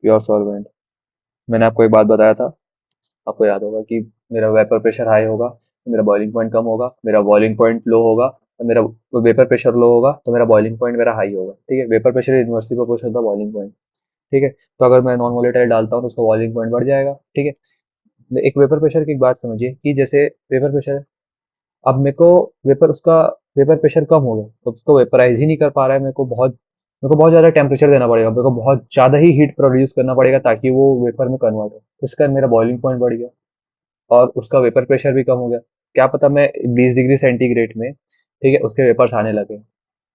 pure solvent। मैंने आपको एक बात बताया था, आपको याद होगा कि मेरा वेपर प्रेशर हाई होगा तो मेरा बॉइलिंग पॉइंट कम होगा, मेरा बॉइलिंग पॉइंट लो होगा तो मेरा वेपर प्रेशर लो होगा तो मेरा बॉइलिंग पॉइंट मेरा हाई होगा। ठीक है, वेपर प्रेशर इन्वर्सली प्रोपोर्शनल था बॉइलिंग पॉइंट। ठीक है, तो अगर मैं नॉन वोलेटाइल डालता हूँ तो उसका बॉइलिंग पॉइंट बढ़ जाएगा। ठीक है, एक वेपर प्रेशर की एक बात समझिए कि जैसे वेपर प्रेशर है, अब मेरे को वेपर प्रेशर कम हो गया तो उसको वेपराइज ही नहीं कर पा रहा है, मेरे को बहुत ज़्यादा टेम्परेचर देना पड़ेगा, मेरे को बहुत ज़्यादा ही हीट प्रोड्यूस करना पड़ेगा ताकि वो वेपर में कन्वर्ट हो, तो इसका मेरा बॉइलिंग पॉइंट बढ़ गया और उसका वेपर प्रेशर भी कम हो गया। क्या पता मैं 20 डिग्री सेंटीग्रेड में, ठीक है, उसके वेपर्स आने लगे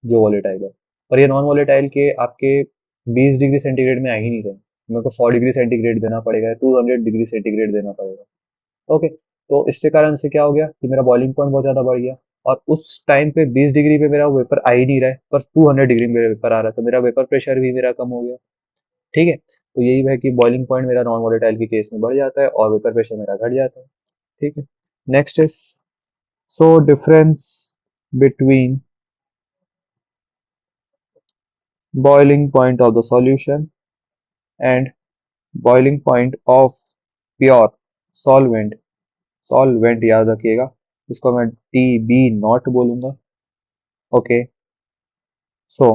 जो वोलेटाइल है, और ये नॉन वोलेटाइल के आपके 20 डिग्री सेंटीग्रेड में आ ही नहीं रहे, मेरे को 100 डिग्री सेंटीग्रेड देना पड़ेगा, 200 डिग्री सेंटीग्रेड देना पड़ेगा। ओके, तो इसके कारण से क्या हो गया कि मेरा बॉइलिंग पॉइंट बहुत ज़्यादा बढ़ गया और उस टाइम पे 20 डिग्री पे मेरा वेपर आ ही नहीं रहा है, पर 200 डिग्री में मेरा वेपर आ रहा है, तो मेरा वेपर प्रेशर भी मेरा कम हो गया। ठीक है, तो यही है कि बॉइलिंग पॉइंट मेरा नॉन वोलेटाइल के केस में बढ़ जाता है और वेपर प्रेशर मेरा घट जाता है। ठीक है, next is so difference between boiling point of the solution and boiling point of pure solvent। Solvent याद रखिएगा, इसको मैं टी बी नॉट बोलूंगा। Okay, so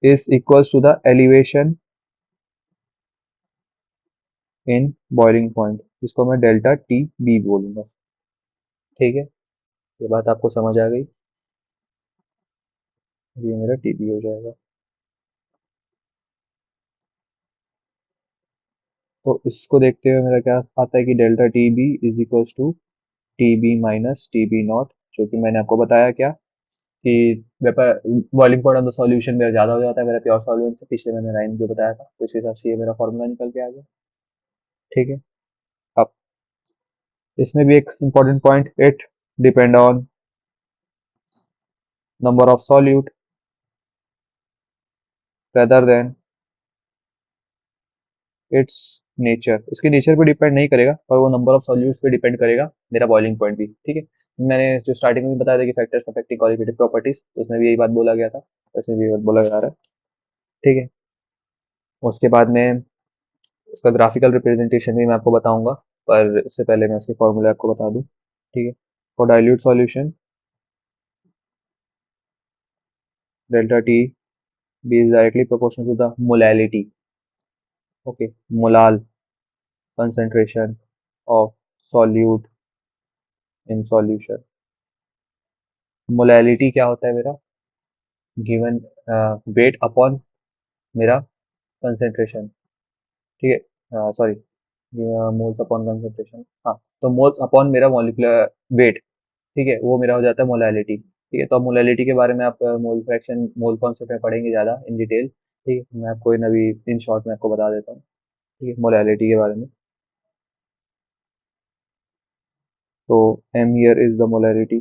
is equals to the elevation in boiling point, इसको मैं डेल्टा टी बी बोलूंगा। ठीक है, ये बात आपको समझ आ गई, ये मेरा टी बी हो जाएगा। तो इसको देखते हुए मेरा क्या आता है कि delta T B is equals to T B minus T B not, जो कि मैंने आपको बताया क्या कि vapour boiling point of the solution मेरा ज़्यादा हो जाता है मेरा प्योर सॉल्वेंट से, पिछले मैंने लाइन जो बताया था, तो इस हिसाब से ये मेरा फॉर्मूला निकल के आ गया। ठीक है, अब इसमें भी एक important point, it depend on number of solute rather than it's nature. इसके नेचर पे डिपेंड नहीं करेगा पर वो नंबर ऑफ सॉल्यूट्स पे डिपेंड करेगा मेरा बॉइलिंग पॉइंट भी। ठीक है, मैंने जो स्टार्टिंग में बताया था कि फैक्टर्स अफेक्टिंग क्वालिटेटिव प्रॉपर्टीज, तो उसमें भी यही बात बोला गया था, वैसे भी बोला जा रहा है। ठीक है, उसके बाद में इसका ग्राफिकल रिप्रेजेंटेशन भी मैं आपको बताऊंगा, पर इससे पहले मैं इसके फॉर्मूले आपको बता दूं। ठीक है, for dilute solution delta T B is directly proportional to the molality. Okay, molal concentration of solute in solution। Molality क्या होता है मेरा, गिवन वेट अपॉन मेरा कंसेंट्रेशन। ठीक है, सॉरी, मोल्स अपॉन कंसेंट्रेशन, हाँ, तो मोल्स अपॉन मेरा मॉलिक्यूलर वेट। ठीक है, वो मेरा हो जाता है मोलैलिटी। ठीक है, तो अब मोलैलिटी के बारे में आप मोल फ्रैक्शन मोल कॉन्सेप्ट में पढ़ेंगे ज़्यादा इन डिटेल। ठीक है, मैं आपको इन अभी इन शॉर्ट में आपको बता देता हूँ। ठीक है, मोलैलिटी के बारे में, तो M here is the molality.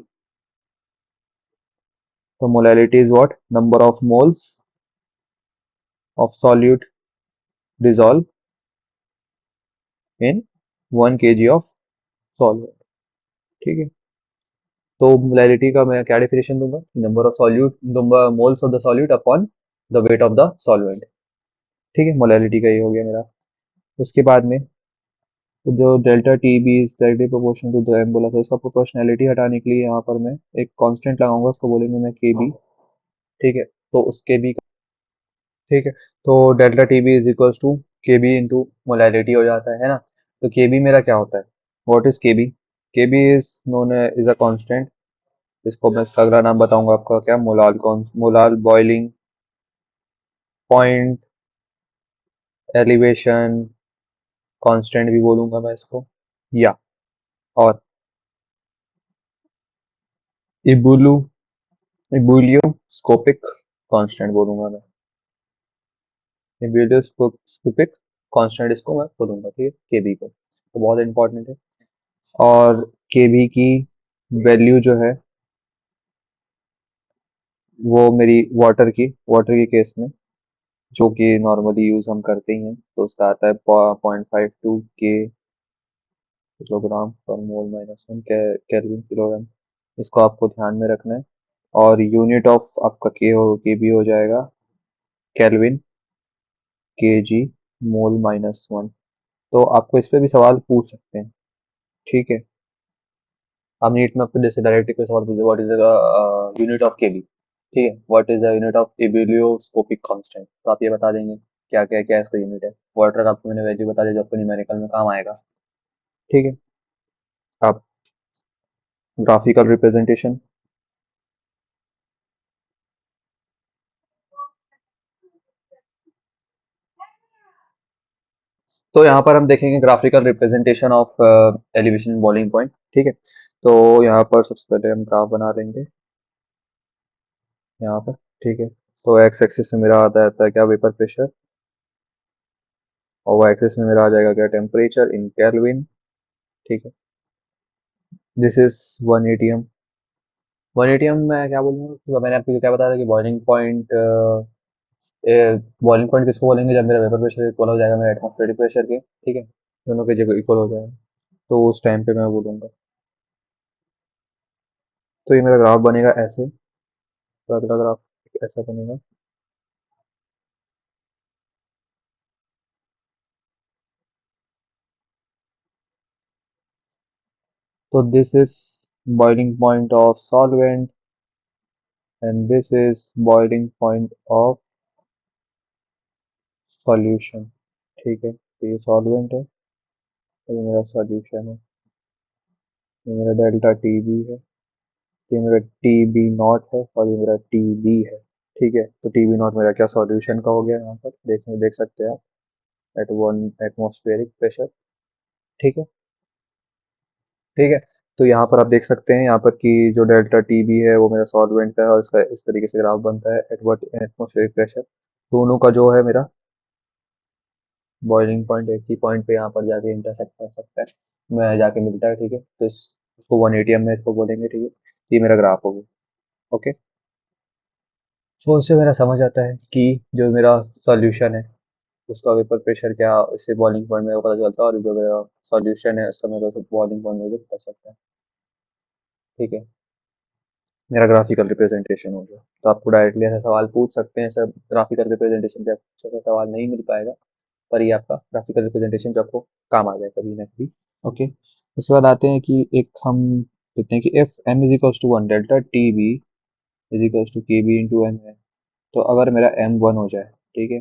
तो molality is what, number of moles of solute dissolved in 1 kg of solvent। ठीक है, तो मोलैलिटी का मैं क्या डेफिनेशन दूंगा, number of solute, number moles of the solute upon the wait of the solvent. ठीक है, मोलैलिटी का ये हो गया मेरा। उसके बाद में तो जो delta T B is directly proportional to the M बोला था, इसका प्रोपोर्शनैलिटी हटाने के लिए यहाँ पर मैं एक कांस्टेंट लगाऊंगा, उसको बोलेंगे मैं के बी। ठीक है, तो उसके बी, ठीक है, तो delta T B is equals to K B into molality हो जाता है ना। तो के बी मेरा क्या होता है, what is K B, K B is known is a constant, इसको मैं इसका अगला नाम बताऊंगा आपका क्या, मोलाल कौन, molal boiling point elevation constant भी बोलूंगा मैं इसको, या और इबुलू इबुलियोस्कोपिक कांस्टेंट बोलूंगा मैं, इबुलियोस्कोपिक कांस्टेंट इसको मैं बोलूंगा। ठीक है, केबी को, तो बहुत इंपॉर्टेंट है। और केबी की वैल्यू जो है वो मेरी वाटर के केस में जो कि नॉर्मली यूज़ हम करते ही हैं। तो उसका आता है 0.52 के किलोग्राम पर mole minus one kelvin kilogram. इसको आपको ध्यान में रखना है। और यूनिट ऑफ आपका के भी हो जाएगा kelvin KG mole minus one. तो आपको इस पे भी सवाल पूछ सकते हैं। ठीक है, आप नीट में आपको जैसे डायरेक्टली कोई सवाल पूछे, what is the unit of K B, ठीक है, what is the unit of ebullioscopic constant, तो आप ये बता देंगे क्या क्या क्या इसका यूनिट है। वाटर आपको मैंने वैल्यू बता दी जो आपको न्यूमेरिकल में काम आएगा। ठीक है, आप ग्राफिकल रिप्रेजेंटेशन। तो यहाँ पर हम देखेंगे graphical representation of elevation boiling point. ठीक है, तो यहाँ पर सबसे पहले हम ग्राफ बना लेंगे यहाँ पर। ठीक है, तो एक्स एक्सिस में मेरा आता है क्या, वेपर प्रेशर, और वाई एक्सिस में मेरा आ जाएगा क्या, टेम्परेचर इन केल्विन। ठीक है, दिस इज 1 atm। 1 atm मैं क्या बोलूँगा, मैंने आपको क्या बताया था कि बॉइलिंग पॉइंट किसको बोलेंगे, जब मेरा वेपर प्रेशर इक्वल हो जाएगा मेरे एटमॉस्फेरिक प्रेशर के। ठीक है, दोनों के जगह इक्वल हो जाएगा, तो उस टाइम पे मैं बोलूँगा। तो ये मेरा ग्राफ बनेगा ऐसे, तो अगला ग्राफ ऐसा बनेगा। तो this is boiling point of solvent and this is boiling point of solution. ठीक है, तो ये सॉल्वेंट है, तो ये मेरा सॉल्यूशन है, ये मेरा डेल्टा टी बी है, ये मेरा टी बी नॉट है, और ये मेरा टी बी है। ठीक है, तो टी बी नॉट मेरा क्या, सॉल्यूशन का हो गया, यहाँ पर देख सकते हैं आप, एट 1 एटमॉस्फेरिक प्रेशर। ठीक है, ठीक है, तो यहाँ पर आप देख सकते हैं यहाँ पर कि जो डेल्टा टी बी है वो मेरा सॉल्वेंट का है, और इसका इस तरीके से ग्राफ बनता है एट वट एटमॉस्फेरिक प्रेशर। दोनों का जो है मेरा बॉइलिंग पॉइंट एक ही पॉइंट पे यहाँ पर जाके इंटरसेक्ट कर सकता है, मैं जाके मिलता है। ठीक है, तो इसको 1 atm में इसको बोलेंगे। ठीक है, ये मेरा ग्राफ हो गया। ओके, तो उससे मेरा समझ आता है कि जो मेरा सॉल्यूशन है उसका वेपर प्रेशर क्या, इससे बॉइलिंग पॉइंट मेरे को पता चलता है, और जो मेरा सॉल्यूशन है उसका मेरे को बॉइलिंग पॉइंट मुझे पता चलता है। ठीक है, मेरा ग्राफिकल रिप्रेजेंटेशन हो गया। तो आपको डायरेक्टली ऐसा सवाल पूछ सकते हैं, सर ग्राफिकल रिप्रेजेंटेशन पे आपको ऐसा सवाल नहीं मिल पाएगा, पर ये आपका ग्राफिकल रिप्रेजेंटेशन जो आपको काम आ जाए कभी ना कभी। ओके, उसके बाद आते हैं कि एक हम देखते हैं कि F M is equals to one delta T B is equals to K B into M है। तो अगर मेरा एम वन हो जाए, ठीक है,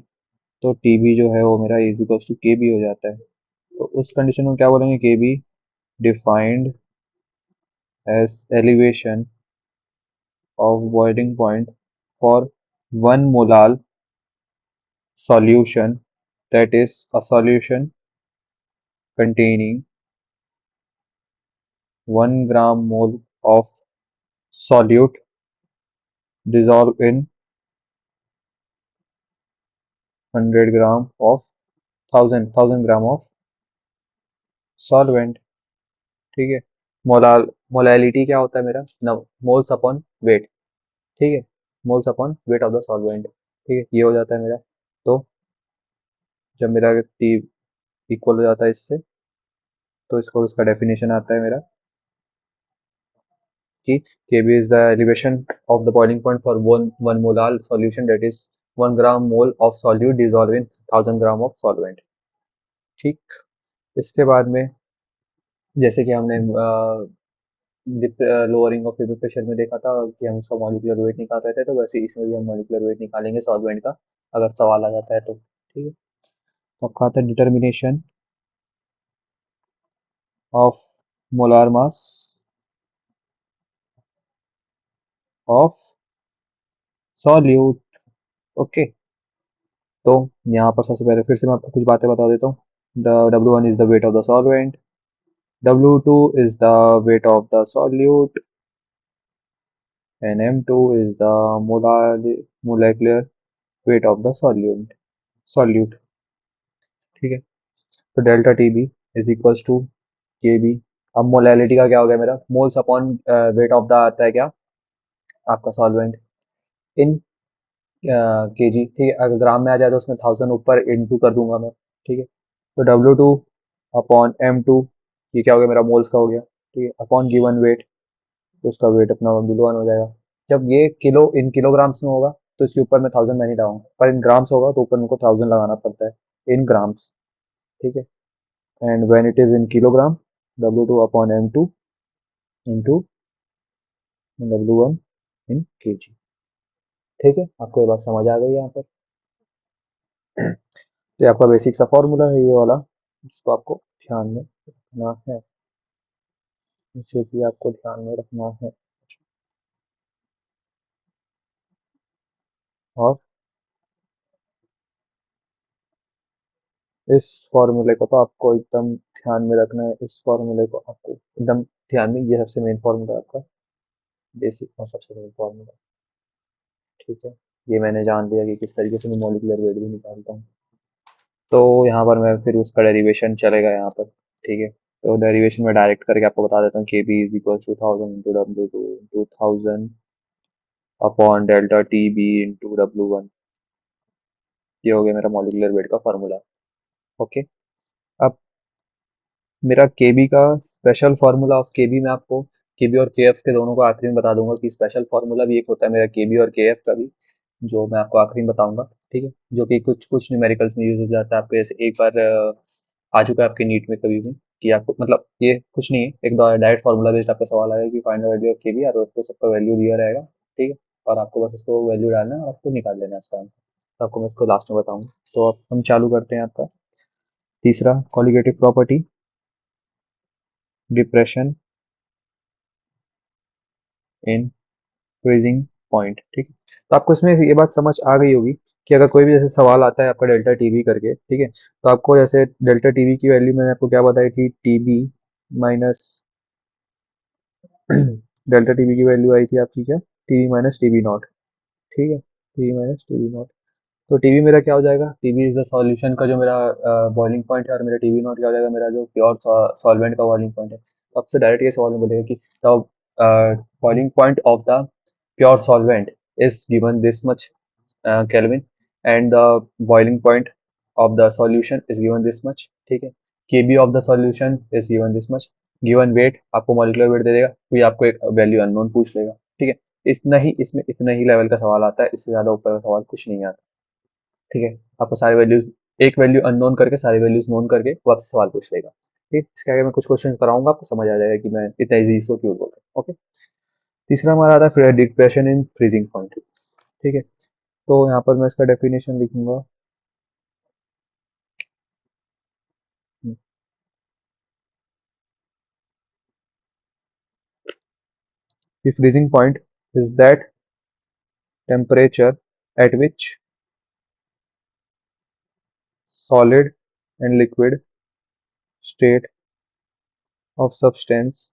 तो टी बी जो है वो मेरा is equals to K B हो जाता है। तो उस कंडीशन में क्या बोलेंगे, K B defined as elevation of boiling point for 1 molar solution, that is a solution containing 1 gram mole of solute dissolved in 100 gram of 1000 gram of solvent। ठीक है, मोलाल मोलैलिटी क्या होता है मेरा, मोल्स अपॉन वेट। ठीक है, moles upon weight of the solvent. ठीक है, ये हो जाता है मेरा। तो जब मेरा टी इक्वल हो जाता है इससे, तो इसको इसका डेफिनेशन आता है मेरा कि Kb is the elevation of the boiling point for one molar solution, that is 1 gram mole of solute dissolved in 1000 gram of solvent। ठीक, इसके बाद में जैसे कि हमने लोअरिंग ऑफ वेपर प्रेशर में देखा था कि हम उसका मॉलिक्यूलर वेट निकाल रहे थे, तो वैसे ही इसमें भी हम मॉलिक्यूलर वेट निकालेंगे सॉल्वेंट का, अगर सवाल आ जाता है तो। ठीक है, तो आपका आता है determination of molar mass of solute. Okay, तो यहाँ पर सबसे पहले फिर से मैं आपको कुछ बातें बता देता हूँ। The W1 is the weight of the solvent, W2 is the weight of the solute, and M2 is the molecular weight of the solute। ठीक है, तो delta T B is equals to K B. अब molality का क्या हो गया मेरा, moles upon weight of the आता है क्या, आपका सॉल्वेंट इन केजी, ठीक है। अगर ग्राम में आ जाए तो उसमें 1000 ऊपर इंटू कर दूंगा मैं, ठीक है। तो W2/M2, ये क्या हो गया मेरा, मोल्स का हो गया, ठीक है, अपॉन गिवन वेट, तो उसका वेट अपना W1 हो जाएगा। जब ये किलो इन किलोग्राम्स में होगा तो इसके ऊपर मैं 1000 मैं नहीं लगाऊंगा, पर इन ग्राम्स होगा तो ऊपर मेरे को 1000 लगाना पड़ता है, इन ग्राम्स, ठीक है। And when it is in kilogram, W2/M2 into W1 in KG, ठीक है। आपको ये बात समझ आ गई यहाँ पर। तो ये आपका बेसिक सा फॉर्मूला है ये वाला, जिसको आपको ध्यान में रखना है, इसे भी आपको ध्यान में रखना है। और इस फॉर्मूले को तो आपको एकदम ध्यान में रखना है, इस फॉर्मूले को आपको एकदम ध्यान में, ये सबसे मेन फॉर्मूला है आपका, बेसिक और सबसे मेन फॉर्मूला, ठीक है। ये मैंने जान लिया कि किस तरीके से मैं मॉलिक्यूलर वेट भी निकालता हूँ। तो यहाँ पर मैं फिर उसका डेरिवेशन चलेगा यहाँ पर, ठीक है। तो डेरिवेशन में डायरेक्ट करके आपको बता देता हूँ, K B is equal to 1000 into W2 into 1000 upon delta T B into W1, ये हो गया मेरा मॉलिक्यूलर वेट का फार्मूला, ओके। अब मेरा केबी का स्पेशल फार्मूला ऑफ केबी में आपको केबी और केएफ के दोनों को आखिरी में बता दूंगा कि स्पेशल फार्मूला भी एक होता है मेरा केबी और केएफ का भी, जो मैं आपको आखिरी में बताऊंगा, ठीक है। जो कि कुछ कुछ न्यूमेरिकल्स में यूज हो जाता है आपके, जैसे एक बार आ चुका है आपके नीट में कभी भी, कि आपको मतलब ये कुछ नहीं है, एक डायरेक्ट फार्मूला बेस्ड आपका सवाल आएगा कि फाइंड द वैल्यू ऑफ केबी, और उसको सबका वैल्यू दिया रहेगा, ठीक है। और आपको बस इसको वैल्यू डालना है और आपको निकाल लेना है इसका आंसर। तो आपको मैं इसको लास्ट में बताऊंगा। तो अब हम चालू करते हैं आपका तीसरा colligative property, depression in freezing point, ठीक है। तो आपको इसमें ये बात समझ आ गई होगी कि अगर कोई भी जैसे सवाल आता है आपका डेल्टा टीबी करके, ठीक है, तो आपको जैसे डेल्टा टीबी की वैल्यू मैंने आपको क्या बताई थी, टीबी माइनस डेल्टा टीबी की वैल्यू आई थी आपकी क्या, टीबी माइनस टीबी नॉट, ठीक है, टीबी माइनस टीबी नॉट। तो टीबी मेरा क्या हो जाएगा, टीबी इज द सॉल्यूशन का जो मेरा बॉइलिंग पॉइंट है, और मेरा टीबी नॉट क्या हो जाएगा, मेरा जो प्योर सॉल्वेंट का बॉइलिंग पॉइंट है। तो आपसे डायरेक्ट ये सवाल में बोलेगा कि the boiling point of the pure solvent is given this much Kelvin, and the boiling point of the solution is given this much, ठीक है। Kb of the solution is given this much, given weight आपको molecular weight दे देगा, कोई आपको एक value unknown पूछ लेगा, ठीक है। इतना ही इसमें, इतना ही लेवल का सवाल आता है, इससे ज्यादा ऊपर का सवाल कुछ नहीं आता, ठीक है। आपको सारे वैल्यूज, एक वैल्यू अननोन करके सारी वैल्यूज नोन करके वो आपसे सवाल पूछ लेगा, ठीक। इसके आगे मैं कुछ क्वेश्चन कराऊंगा, आपको समझ आ जाएगा कि मैं इतना इजी इसको क्यों बोल रहा हूँ, ओके। तीसरा हमारा आता है डिप्रेशन इन फ्रीजिंग पॉइंट, ठीक है। तो यहाँ पर मैं इसका डेफिनेशन लिखूंगा, the freezing point is that temperature at which solid and liquid state of substance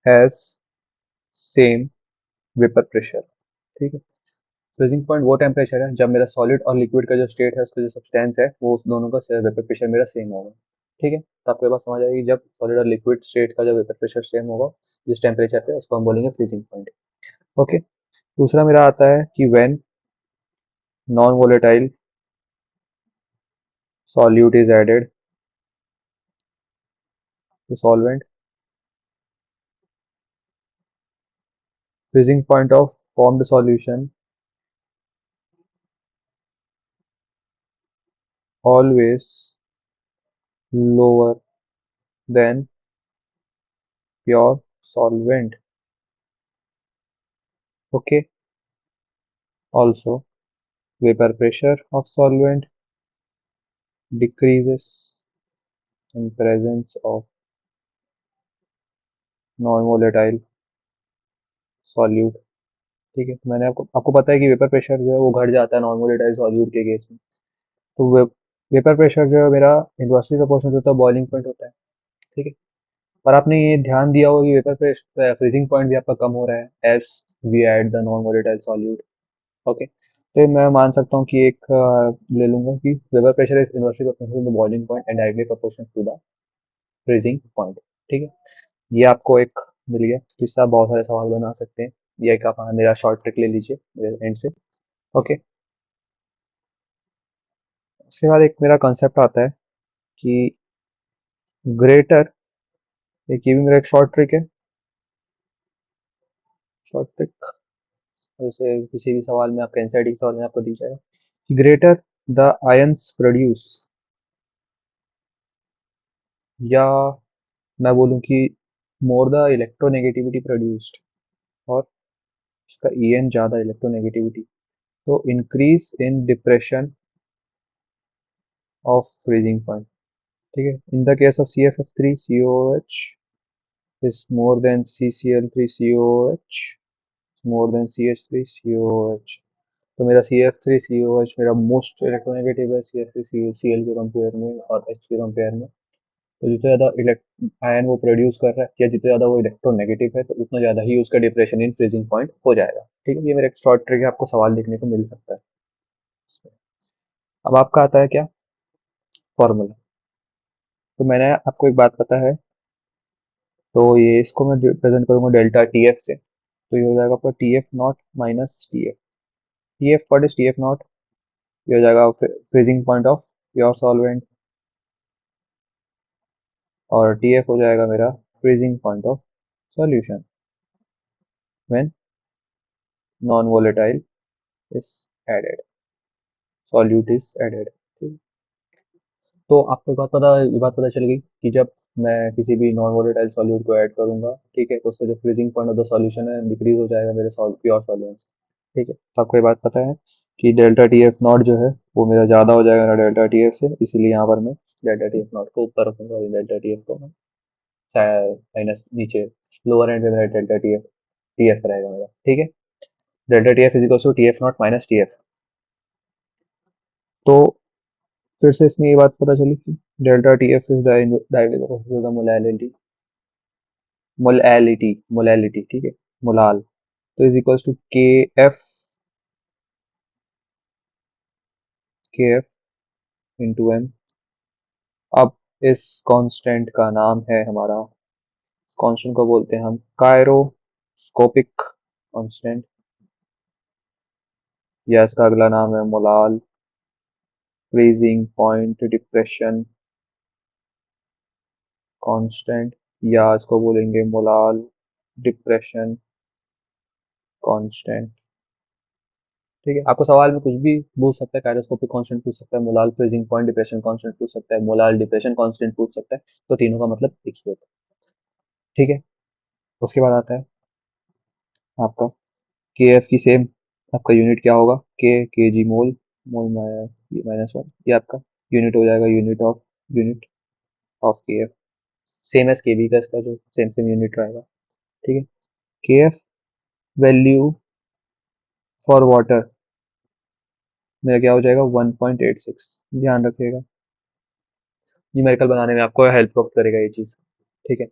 has same vapor pressure, ठीक है। फ्रीजिंग पॉइंट वो टेम्परेचर है जब मेरा सॉलिड और लिक्विड का जो स्टेट है, उसका जो सब्सटेंस है, वो उस दोनों का वेपर प्रेशर मेरा सेम होगा, ठीक है। तो आपको ये बात समझ आएगी, जब सॉलिड और लिक्विड स्टेट का जो वेपर प्रेशर सेम होगा जिस टेम्परेचर पे, उसको हम बोलेंगे फ्रीजिंग पॉइंट, ओके। दूसरा मेरा आता है कि when non volatile solute is added to solvent, freezing point of formed solution always lower than pure solvent, okay. Also, vapor pressure of solvent decreases in presence of non-volatile solute, ठीक है। तो मैंने आपको आपको पता है कि वेपर प्रेशर जो है वो घट जाता है नॉन वोलेटाइल सॉल्यूट के केस में। तो वेपर प्रेशर जो है मेरा इन्वर्सली प्रोपोर्शनल होता है बॉइलिंग पॉइंट होता है, ठीक है। पर आपने ये ध्यान दिया होगा कि वेपर फ्रीजिंग पॉइंट भी आपका कम हो रहा है as we add the non volatile solute, okay. तो मैं मान सकता हूँ कि एक ले लूंगा कि vapour pressure is inversely proportional to the boiling point and directly proportional to the freezing point, ठीक है। ये आपको एक मिल गया, तो इससे आप बहुत सारे सवाल बना सकते हैं, ये एक आप मेरा शॉर्ट ट्रिक ले लीजिए मेरे एंड से। ओके, उसके बाद एक मेरा कंसेप्ट आता है कि ग्रेटर, एक ये भी मेरा एक शॉर्ट ट्रिक है। शॉर्ट ट्रिक जैसे किसी भी सवाल में आपका एनसीईआरटी के सवाल में आपको दी जाए, ग्रेटर द आयंस प्रोड्यूस, या मैं बोलूँ कि मोर द इलेक्ट्रोनेगेटिविटी प्रोड्यूस्ड, और इसका EN ज़्यादा इलेक्ट्रोनेगेटिविटी, तो increase in depression of freezing point. ठीक है, in the case of CFF3COOH is more than CCl3COOH more than CH3COOH। तो मेरा CF3COH मेरा मोस्ट इलेक्ट्रोनेगेटिव है CF3CL के कंपेयर में और H के कंपेयर में। तो जितना ज़्यादा आयन वो प्रोड्यूस कर रहा है या जितना ज़्यादा वो इलेक्ट्रोनेगेटिव है, तो उतना ज़्यादा ही उसका डिप्रेशन इन फ्रीजिंग पॉइंट हो जाएगा। ठीक है, ये मेरा एक शॉर्ट ट्रिक है, आपको सवाल देखने को मिल सकता है इसमें। अब आपका आता है क्या, फॉर्मूला। तो मैंने आपको एक बात पता है, तो ये इसको मैं प्रेजेंट करूंगा डेल्टा TF से, तो ये हो जाएगा आपका TF not minus TF। TF what is TF not, ये हो जाएगा freezing point of pure solvent, और TF हो जाएगा मेरा freezing point of solution when non volatile is added, solute is added. तो आपको ये बात पता चल गई कि जब मैं किसी भी नॉन वोलेटाइल सॉल्यूट को ऐड करूंगा, ठीक है, तो उसका जो freezing point of the solution है डिक्रीज हो जाएगा मेरे प्योर सॉल्वेंट से। ठीक है, तो आपको ये बात पता है कि डेल्टा TF नॉट जो है वो मेरा ज़्यादा हो जाएगा मेरा डेल्टा TF से, इसीलिए यहाँ पर मैं डेल्टा TF नॉट को ऊपर रखूंगा और डेल्टा TF को मैं माइनस नीचे लोअर एंड में मेरा डेल्टा TF रहेगा मेरा। ठीक है, delta TF is equal to TF not minus TF। तो फिर से इसमें ये बात पता चली कि delta TF is the molality, molality, ठीक है, मोलाल, तो इज इक्वल टू के एफ इंटू एम। अब इस कांस्टेंट का नाम है हमारा, इस कांस्टेंट को बोलते हैं हम कायरोस्कोपिक कांस्टेंट, या इसका अगला नाम है molal freezing point depression constant, या इसको बोलेंगे मोलाल डिप्रेशन कांस्टेंट। ठीक है, आपको सवाल में कुछ भी पूछ सकता है, काइरोस्कोपिक कांस्टेंट पूछ सकता है, molal freezing point depression constant पूछ सकता है, मोलाल डिप्रेशन कांस्टेंट पूछ सकता है, तो तीनों का मतलब एक ही होता है। ठीक है, उसके बाद आता है आपका KF की सेम, आपका यूनिट क्या होगा, kg मोल, मोल -1, ये आपका यूनिट हो जाएगा, unit of KF, same as KB का, इसका जो सेम सेम यूनिट रहेगा। ठीक है, KF वैल्यू फॉर वाटर मेरा क्या हो जाएगा 1.86, ध्यान रखिएगा, न्यूमेरिकल बनाने में आपको हेल्प करेगा ये चीज़। ठीक है,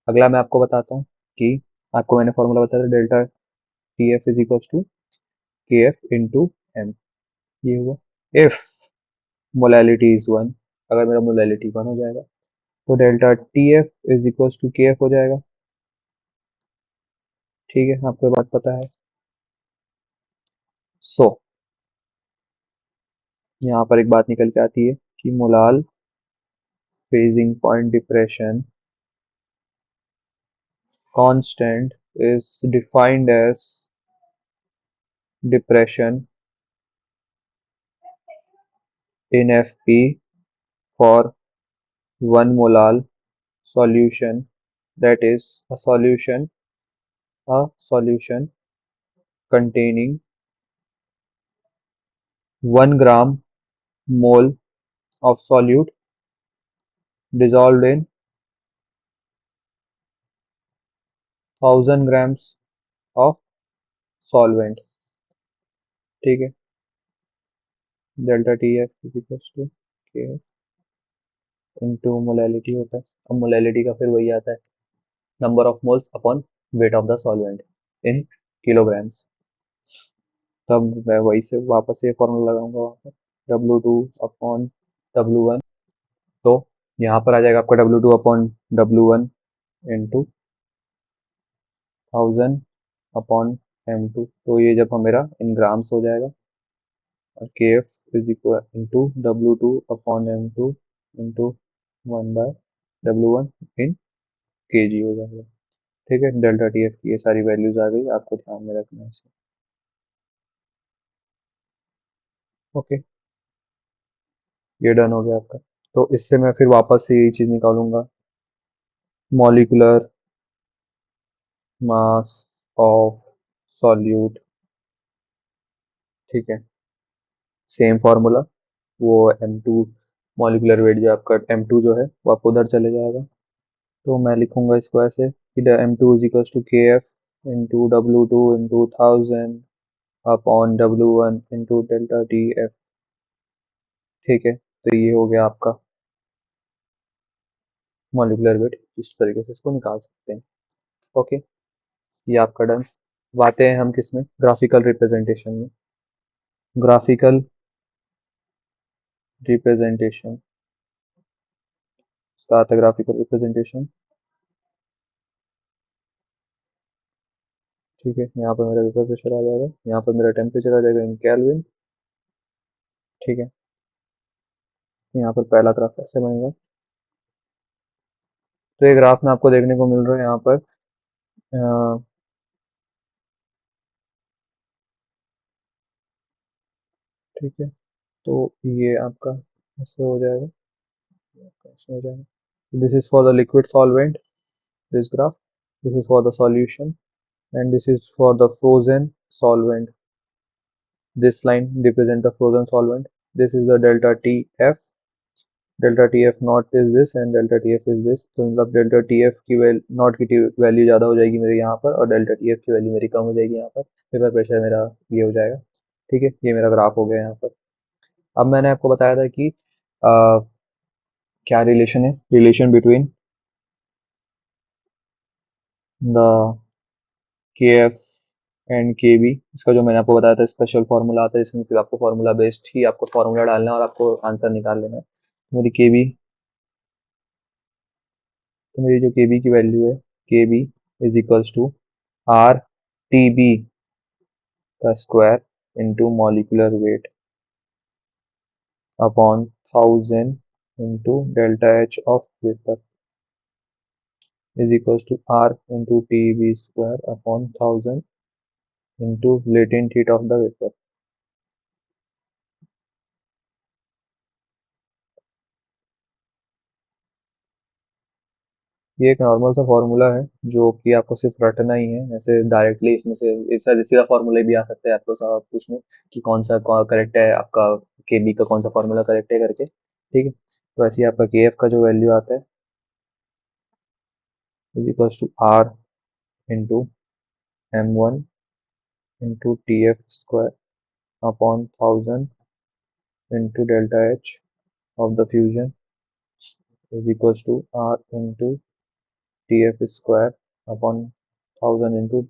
अगला मैं आपको बताता हूँ कि आपको मैंने फॉर्मूला बताया था delta TF is equal to KF into M, ये हुआ इफ मोलैलिटी इज 1, अगर मेरा मोलैलिटी 1 हो जाएगा तो delta TF is equal to KF हो जाएगा। ठीक है, आपको ये बात पता है। सो यहाँ पर एक बात निकल के आती है कि molal phasing point depression constant is defined as depression in FP for 1 molal solution, that is a solution containing 1 gram mole of solute dissolved in 1000 grams of solvent। ठीक है, delta TF is equal to K into molality होता है। अब molality का फिर वही आता है, number of moles upon weight of the solvent in kilograms. तब मैं वही से वापस से फॉर्मूला लगाऊंगा वहाँ पर, W2 अपॉन W1, तो यहाँ पर आ जाएगा आपका W2 upon W1 into 1000 upon m2, तो ये जब हम मेरा इन ग्राम्स हो जाएगा, और के F is equal into W2 upon M2 into 1/W1 in kg हो जाएगा। ठीक है, डेल्टा टी एफ की ये सारी वैल्यूज आ गई, आपको ध्यान में रखना है इसे। ओके, ये डन हो गया आपका। तो इससे मैं फिर वापस से यही चीज निकालूंगा, मॉलिक्यूलर मास ऑफ सॉल्यूट। ठीक है, सेम फार्मूला, वो M2 मॉलिक्यूलर वेट जो आपका M2 जो है वो आपको उधर चले जाएगा। तो मैं लिखूंगा इसको ऐसे कि M2 इज इक्वल टू के F into W2 into 1000 upon W1 into delta T F. ठीक है, तो ये हो गया आपका मॉलिक्यूलर वेट, इस तरीके से इसको निकाल सकते हैं। ओके, ये आपका डन। आते हैं हम किस में, ग्राफिकल रिप्रेजेंटेशन में। ग्राफिकल रिप्रेजेंटेशन, इसका आता है ग्राफिकल रिप्रेजेंटेशन। ठीक है, यहाँ पर मेरा वेपर प्रेशर आ जाएगा, यहाँ पर मेरा टेम्परेचर आ जाएगा इन केल्विन। ठीक है, यहाँ पर पहला ग्राफ ऐसे बनेगा। तो ये ग्राफ में आपको देखने को मिल रहा है यहाँ पर ठीक है, तो ये आपका ऐसे हो जाएगा, ऐसे हो जाएगा। This is for the liquid solvent, this graph, this is for the solution, and this is for the frozen solvent. This line represent the frozen solvent. This is the delta TF, delta TF naught is this and delta TF is this। तो मतलब delta TF की not की value ज़्यादा हो जाएगी मेरे यहाँ पर, और delta TF की वैल्यू मेरी कम हो जाएगी यहाँ पर, पेपर प्रेशर मेरा ये हो जाएगा। ठीक है, ये मेरा ग्राफ हो गया यहाँ पर। अब मैंने आपको बताया था कि क्या रिलेशन है, रिलेशन बिटवीन द के एफ एंड के बी। इसका जो मैंने आपको बताया था स्पेशल फार्मूला आता है, इसमें सिर्फ आपको फार्मूला बेस्ड ही आपको फार्मूला डालना है और आपको आंसर निकाल लेना है। तो मेरी के बी, तो मेरी जो के बी की वैल्यू है, K B is equals to R T B का square into molecular weight upon 1000 into delta H of vapour is equals to R into T B square upon 1000 into latent heat of the vapour. ये एक normal सा formula है जो कि आपको सिर्फ रटना ही है, ऐसे डायरेक्टली इसमें से इसका सीधा फॉर्मूला भी आ सकता है आपको सब कुछ में, कि कौन सा करेक्ट है आपका, के बी का कौन सा फॉर्मूला करेक्ट है करके। ठीक है, तो ऐसे ही आपका के एफ का जो वैल्यू आता है is equals to R into M1 into T F square upon 1000 into delta H of the fusion is equals to R into T F square upon 1000 into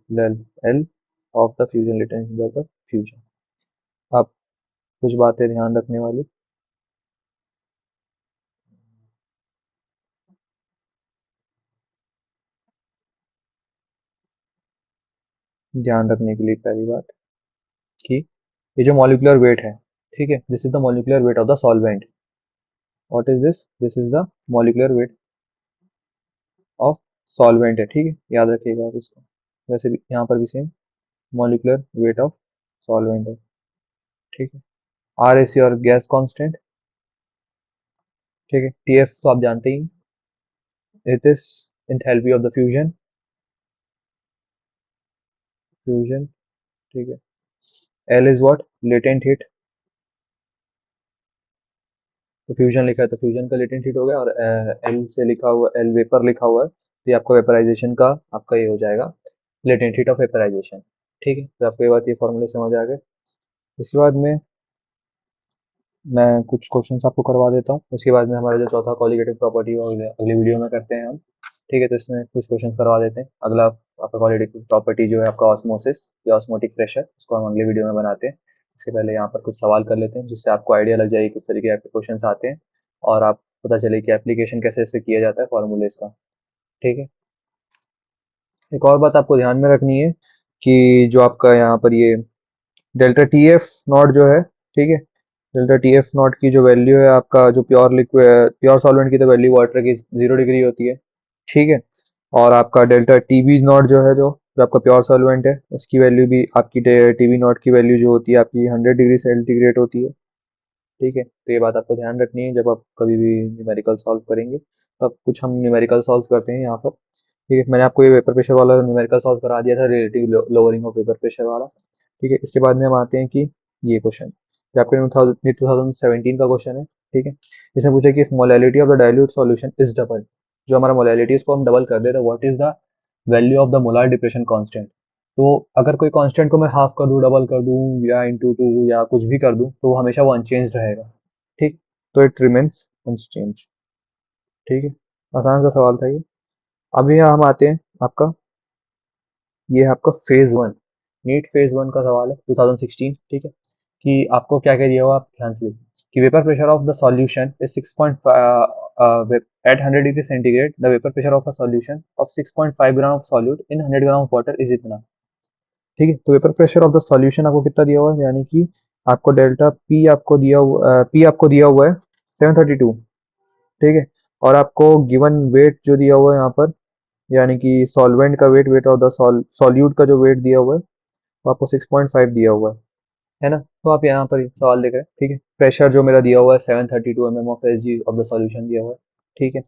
L of the fusion, latency of the fusion. अब कुछ बातें ध्यान रखने वाली, ध्यान रखने के लिए पहली बात कि ये जो मॉलिक्यूलर वेट है, ठीक है, this is the molecular weight of the solvent. What is this, this is the molecular weight of solvent है। ठीक है, याद रखिएगा आप इसको। वैसे भी यहाँ पर भी same molecular weight of solvent है। ठीक है, R is your gas constant. ठीक है, टी एफ तो आप जानते ही, it is enthalpy of the fusion, fusion. ठीक है, L is what, latent heat. तो फ्यूजन लिखा है तो फ्यूजन का लेटेंट हीट हो गया, और एल से लिखा हुआ, एल वेपर लिखा हुआ है तो ये आपका वेपराइजेशन का आपका ये हो जाएगा, लेटेंट हीट ऑफ वेपराइजेशन। ठीक है, तो आपको ये बात, ये फॉर्मूले समझ आ गए। इसके बाद में मैं कुछ क्वेश्चंस आपको करवा देता हूँ, उसके बाद में हमारा जो चौथा कॉलिगेटिव प्रॉपर्टी वो अगली वीडियो में करते हैं हम। ठीक है, तो इसमें कुछ क्वेश्चंस करवा देते हैं। अगला आपका कॉलिगेटिव प्रॉपर्टी जो है आपका ऑस्मोसिस या ऑस्मोटिक प्रेशर, उसको हम अगले वीडियो में बनाते हैं। इसके पहले यहाँ पर कुछ सवाल कर लेते हैं जिससे आपको आइडिया लग जाएगी किस तरीके के क्वेश्चन आते हैं, और आप पता चले कि एप्लीकेशन कैसे ऐसे किया जाता है फॉर्मूलेस का। ठीक है, एक और बात आपको ध्यान में रखनी है कि जो आपका यहाँ पर ये डेल्टा टी एफ नॉट जो है, ठीक है, डेल्टा टी एफ नॉट की जो वैल्यू है आपका, जो प्योर लिक्विड प्योर सॉल्वेंट की तो वैल्यू वाटर की 0 डिग्री होती है, ठीक है। और आपका डेल्टा टी बी नॉट जो है, जो आपका प्योर सॉल्वेंट है, उसकी वैल्यू भी आपकी टी बी नॉट की वैल्यू जो होती है आपकी 100 डिग्री सेंटीग्रेड होती है, ठीक है। तो ये बात आपको ध्यान रखनी है जब आप कभी भी न्यूमेरिकल सॉल्व करेंगे। तब कुछ हम न्यूमेरिकल सॉल्व करते हैं यहाँ पर, ठीक है। मैंने आपको ये वेपर प्रेशर वाला न्यूमेरिकल सॉल्व करा दिया था, relative lowering of vapour pressure वाला, ठीक है। इसके बाद में हम आते हैं कि ये क्वेश्चन जो आपके 2017 का क्वेश्चन है, ठीक है। इसमें पूछा कि molality of the dilute solution is double, जो हमारा मोलैलिटी इसको हम डबल कर दे तो what is the value of the molar depression constant. तो अगर कोई कांस्टेंट को मैं हाफ कर दूं, डबल कर दूं या इंटू टू या कुछ भी कर दूं तो वो हमेशा वो अनचेंज रहेगा, ठीक। तो इट रिमेन्स अनचेंज, ठीक है। आसान सा सवाल था ये। अभी यहाँ हम आते हैं आपका, ये है आपका phase one, NEET phase one का सवाल है 2016, ठीक है। कि आपको क्या क्या दिया हुआ आप ध्यान से देखिए कि vapour pressure of the solution is 6.5 at 100 degree centigrade the vapour pressure of a solution of 6.5 gram of solute in 100 gram of water is इतना, ठीक है। तो vapour pressure of the solution आपको कितना दिया हुआ है, यानी कि आपको डेल्टा पी आपको दिया हुआ, पी आपको दिया हुआ है 732, ठीक है। और आपको गिवन वेट जो दिया हुआ है यहाँ पर, यानी कि सॉल्वेंट का weight, weight of the solute का जो वेट दिया हुआ है वो आपको 6.5 दिया हुआ है ना। तो आप यहाँ पर सवाल देख रहे हैं, ठीक है। प्रेशर जो मेरा दिया हुआ है 732 of S G of the solution दिया हुआ है, ठीक है।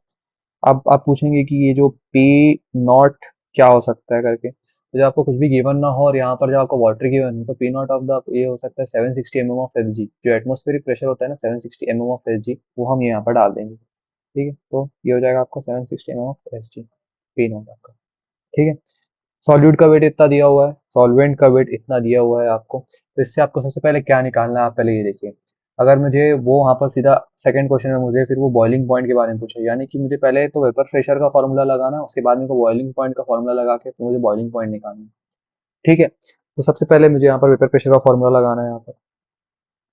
अब आप पूछेंगे कि ये जो पी नॉट क्या हो सकता है करके, तो जब आपको कुछ भी गिवन ना हो और यहाँ पर जब आपको वाटर गिवन हो तो पी नॉट ऑफ द ये हो सकता है 760 mm ऑफ एस जी, जो एटमोस्फेरिक प्रेशर होता है ना 760 mm ऑफ एस जी, वो हम यहाँ पर डाल देंगे, ठीक है। तो ये हो जाएगा आपका 760 mm of S G, P not आपका, ठीक है। सॉल्यूट का वेट इतना दिया हुआ है, सॉल्वेंट का वेट इतना दिया हुआ है आपको, तो इससे आपको सबसे पहले क्या निकालना है, आप पहले ये देखिए। अगर मुझे वो वहाँ पर सीधा सेकंड क्वेश्चन में मुझे फिर वो बॉइलिंग पॉइंट के बारे में पूछा, यानी कि मुझे पहले तो वेपर प्रेशर का फॉर्मूला लगाना है, उसके बाद में बॉइलिंग पॉइंट का फॉर्मूला लगा के फिर मुझे बॉइलिंग पॉइंट निकालना है, ठीक है। तो सबसे पहले मुझे यहाँ पर वेपर प्रेशर का फॉर्मूला लगाना है यहाँ पर,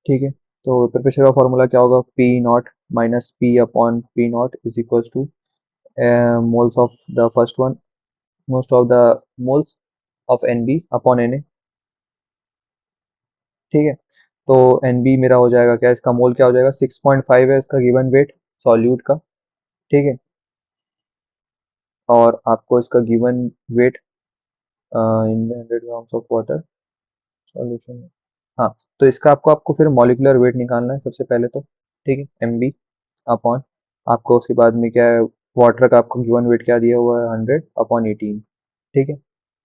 ठीक है। तो वेपर प्रेशर का फॉर्मूला क्या होगा, P not minus P upon P not is equal to moles of the first one, most of the moles of N B upon N A, ठीक है। तो एन बी मेरा हो जाएगा क्या, इसका मोल क्या हो जाएगा, 6.5 है इसका गिवन वेट सॉल्यूट का, ठीक है। और आपको इसका given weight in 100 grams of water solution में, हाँ। तो इसका आपको आपको फिर मॉलिक्यूलर वेट निकालना है सबसे पहले तो, ठीक है, एम बी अपॉन आपको उसके बाद में क्या है, वाटर का आपको गिवन वेट क्या दिया हुआ है 100/18, ठीक है।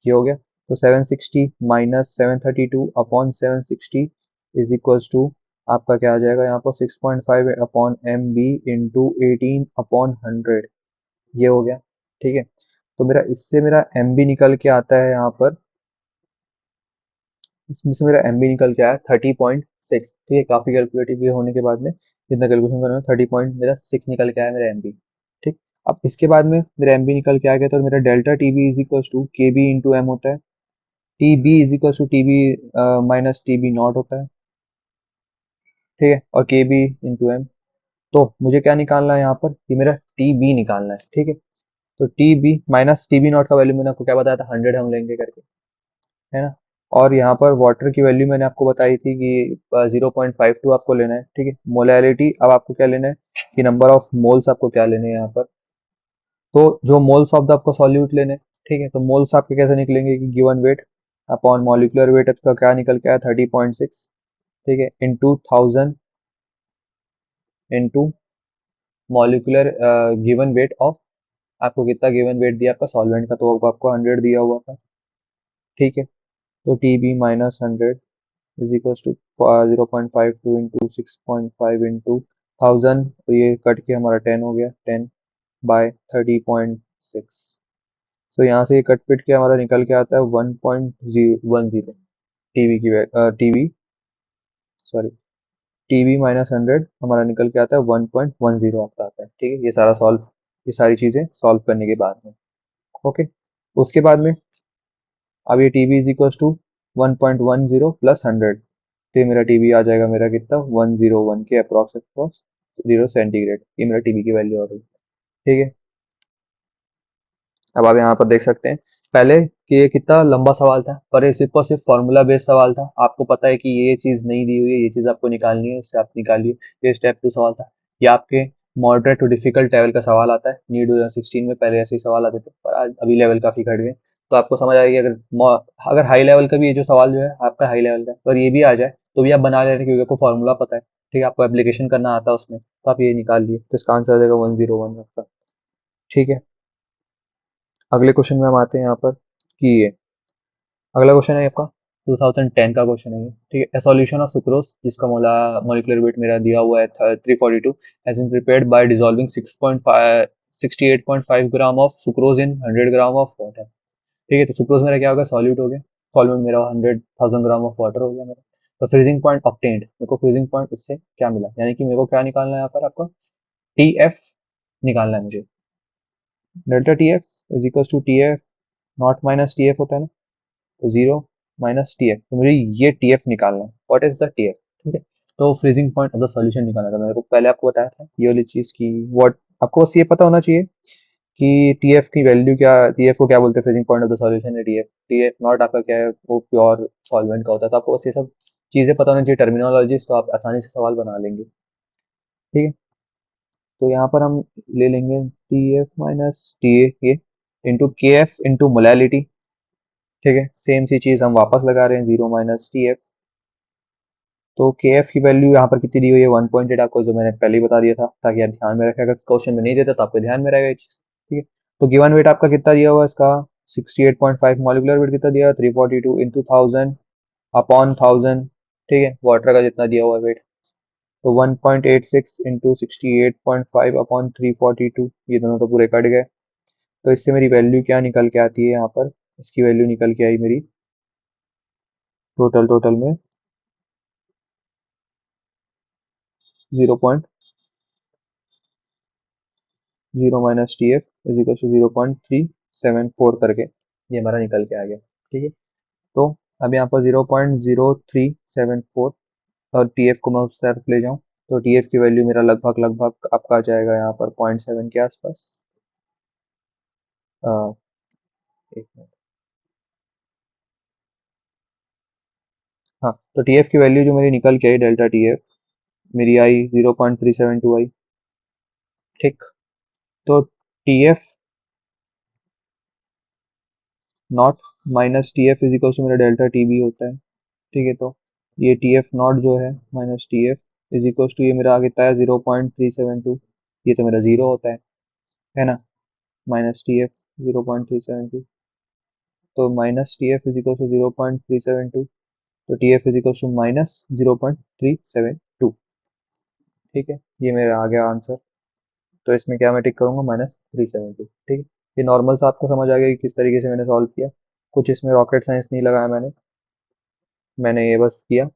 ये हो गया। तो 760 minus 732 upon 760 is equals to आपका क्या आ जाएगा यहाँ पर 6.5 अपॉन एम बी इंटू 18/100, ये हो गया, ठीक है। तो मेरा इससे मेरा एम बी निकल के आता है यहाँ पर, इसमें से मेरा एम बी निकल के आया 30.6, ठीक है। काफ़ी कैलकुलेटिव ये होने के बाद में जितना कैलकुलेशन करना है 30.6 निकल के आया मेरा एम बी, ठीक। अब इसके बाद में मेरा एम बी निकल के आ गया, तो मेरा delta T B is equal to K B into M होता है, T B is equal to T B minus T B not होता है, ठीक है। और के बी इंटू एम, तो मुझे क्या निकालना है यहाँ पर, ये मेरा टी बी निकालना है, ठीक है। तो T B minus T B not का वैल्यू मैंने आपको क्या बताया था, 100 हम लेंगे करके, है ना। और यहाँ पर वाटर की वैल्यू मैंने आपको बताई थी कि 0.52 आपको लेना है, ठीक है। मोलैलिटी अब आपको क्या लेना है कि नंबर ऑफ मोल्स आपको क्या लेने हैं यहाँ पर, तो जो मोल्स ऑफ द आपको सॉल्यूट लेने हैं, ठीक है। तो मोल्स आपके कैसे निकलेंगे कि given weight upon molecular wait आपका क्या निकल के आया 30.6, ठीक है, into 1000 into molecular given weight of, आपको कितना गिवन वेट दिया आपका सॉल्वेंट का, तो आपको 100 दिया हुआ था, ठीक है। तो T B minus 100 is equals to 0.52 into 6.5 into 1000, तो ये कट के हमारा 10 हो गया, 10/30.6। सो यहाँ से ये कट पिट के हमारा निकल के आता है 1.10 टीवी की टीवी, सॉरी, टीवी माइनस 100 हमारा निकल के आता है 1.10 आपका आता है, ठीक है। ये सारा सॉल्व, ये सारी चीज़ें सॉल्व करने के बाद में, ओके। उसके बाद में अब ये TV is equal to 1.10 plus 100, तो ये मेरा टीवी आ जाएगा मेरा कितना 101 के अप्रॉक्स अप्रॉक्स 0 सेंटीग्रेड, ये मेरा टीवी की वैल्यू आ गई, ठीक है। अब आप यहाँ पर देख सकते हैं पहले कि ये कितना लंबा सवाल था, पर ये सिर्फ और सिर्फ फॉर्मूला बेस्ड सवाल था। आपको पता है कि ये चीज़ नहीं दी हुई है, ये चीज़ आपको निकालनी है, इससे आप निकालिए। ये स्टेप 2 सवाल था। ये आपके मॉडरेट टू डिफिकल्ट लेवल का सवाल आता है। नीट 2016 में पहले ऐसे ही सवाल आते थे, पर आज अभी लेवल काफ़ी घट गए। तो आपको समझ आएगी, अगर हाई लेवल का भी ये जो सवाल जो है आपका हाई लेवल का है, अगर ये भी आ जाए तो भी आप बना लेना, क्योंकि आपको फॉर्मूला पता है। ठीक है, आपको एप्लीकेशन करना आता है उसमें, तो आप ये निकाल लिए, तो इसका आंसर आ जाएगा 101 आपका। ठीक है, अगले क्वेश्चन में हम आते हैं यहाँ पर कि ये अगला क्वेश्चन है आपका 2010 का क्वेश्चन है ये। ठीक है, ए सॉल्यूशन ऑफ सुक्रोज जिसका मॉलिक्यूलर वेट मेरा दिया हुआ है 342 has been prepared by dissolving 6.5 68.5 gram of sucrose in 100 gram of water. ठीक है, तो सुक्रोज मेरा क्या होगा, सॉल्यूट हो गया। सॉल्वेंट मेरा 100,000 ग्राम ऑफ वाटर हो गया मेरा। तो फ्रीजिंग पॉइंट ऑब्टेन्ड, मेरे को फ्रीजिंग पॉइंट इससे क्या मिला, यानी कि मेरे को क्या निकालना है यहाँ पर, आपका टी एफ निकालना है मुझे। Delta T F is equal to T F not minus T F होता है ना, तो 0 माइनस टी एफ, तो मुझे ये टी एफ निकालना है। What is the T F? ठीक है, तो freezing point of the solution निकालना था मेरे को। पहले आपको बताया था ये वाली चीज़ की, व्हाट आपको बस ये पता होना चाहिए कि टी एफ की वैल्यू क्या, टी एफ को क्या बोलते हैं, freezing point of the solution है टी एफ नॉट आपका क्या है, वो प्योर सॉल्वेंट का होता है। तो आपको बस ये सब चीज़ें पता होनी चाहिए, टर्मिनोलॉजीज, तो आप आसानी से सवाल बना लेंगे। ठीक है, तो यहाँ पर हम ले लेंगे T F minus T A, ये इंटू के एफ इंटू मोलैलिटी। ठीक है, सेम सी चीज़ हम वापस लगा रहे हैं, 0 माइनस टी एफ। तो के एफ की वैल्यू यहाँ पर कितनी दी हुई है, 1.8 आपको, जो मैंने पहले ही बता दिया था, ताकि आप ध्यान में रखें। अगर क्वेश्चन में नहीं देता तो आपको ध्यान में रहेगा ये चीज़। ठीक है, तो गिवन वेट आपका कितना दिया हुआ है इसका, 68.5। मॉलिकुलर वेट कितना दिया है, 342 इंटू 1000 अपॉन 1000। ठीक है, वाटर का जितना दिया हुआ है वेट, तो 1.86 इंटू 68.5 अपॉन 342, ये दोनों तो पूरे कट गए। तो इससे मेरी वैल्यू क्या निकल के आती है यहाँ पर, इसकी वैल्यू निकल के आई मेरी टोटल टोटल में 0.0 minus T F is equal to 0.374 करके ये हमारा निकल के आ गया। ठीक है, तो अब यहाँ पर 0.0374, और टी एफ को मैं उस तरफ ले जाऊँ, तो टी एफ की वैल्यू मेरा लगभग लगभग आपका आ जाएगा यहाँ पर 0.7 के आसपास। अ, एक मिनट, हाँ, तो टी एफ की वैल्यू जो मेरी निकल के आई, डेल्टा टी एफ मेरी आई 0.372 आई। ठीक, तो T F not minus T F is equal to मेरा डेल्टा टी बी होता है। ठीक है, तो ये टी एफ नॉट जो है minus T F is equal to, ये मेरा आ कितना है 0.372, ये तो मेरा जीरो होता है ना, माइनस टी एफ 0.372, तो minus T F is equal to 0.372, तो T F is equal to minus 0.372। ठीक है, ये मेरा आ गया आंसर। तो इसमें क्या मैं टिक करूंगा, -372। ठीक है, ये नॉर्मल सा आपको समझ आ गया कि किस तरीके से मैंने सॉल्व किया। कुछ इसमें रॉकेट साइंस नहीं लगाया मैंने, मैंने ये बस किया।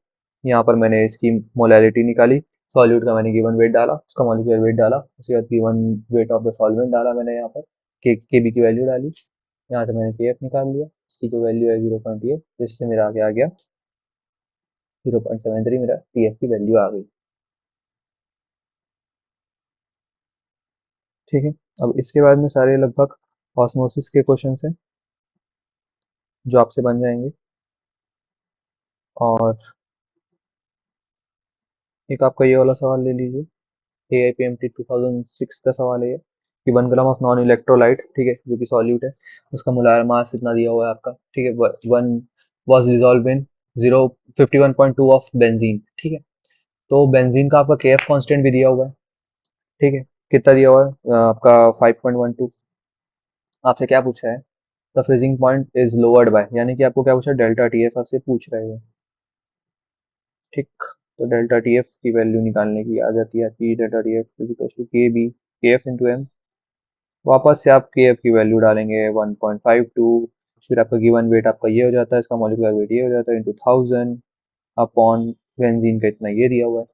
यहाँ पर मैंने इसकी मोलैलिटी निकाली, सॉल्यूट का मैंने गिवन वेट डाला, उसका मॉलिक्यूलर वेट डाला, उसके बाद given weight of the solvent डाला मैंने यहाँ पर, के बी की वैल्यू डाली, यहाँ से मैंने के एफ निकाल लिया, इसकी जो वैल्यू है 0.8, तो इससे मेरा आगे आ गया 0.73, मेरा टी एफ की वैल्यू आ गई। ठीक है, अब इसके बाद में सारे लगभग ऑस्मोसिस के क्वेश्चन हैं जो आपसे बन जाएंगे। और एक आपका ये वाला सवाल ले लीजिए, AIPMT 2006 का सवाल है ये, कि 1 ग्राम ऑफ नॉन इलेक्ट्रोलाइट, ठीक है, जो कि सॉल्यूट है, उसका मोलार मास इतना दिया हुआ है आपका। ठीक है, one was dissolve in 51.2 of benzene. ठीक है, तो बेंजीन का आपका के एफ कॉन्स्टेंट भी दिया हुआ है। ठीक है, कितना दिया हुआ है, आपका 5.12। आपसे क्या पूछा है, the freezing point is lowered by, यानी कि आपको क्या पूछा है, डेल्टा टी एफ आपसे पूछ रहे हैं। ठीक, तो डेल्टा टी एफ की वैल्यू निकालने की आ जाती है आपकी, delta T F is equal to K B, K F into M. वापस से आप के एफ की वैल्यू डालेंगे 1.52, फिर आपका गिवन वेट आपका ये हो जाता है, इसका मॉलिक्यूलर वेट ये हो जाता है, इंटू 1000 अपॉन बेंजीन का इतना ये दिया हुआ है।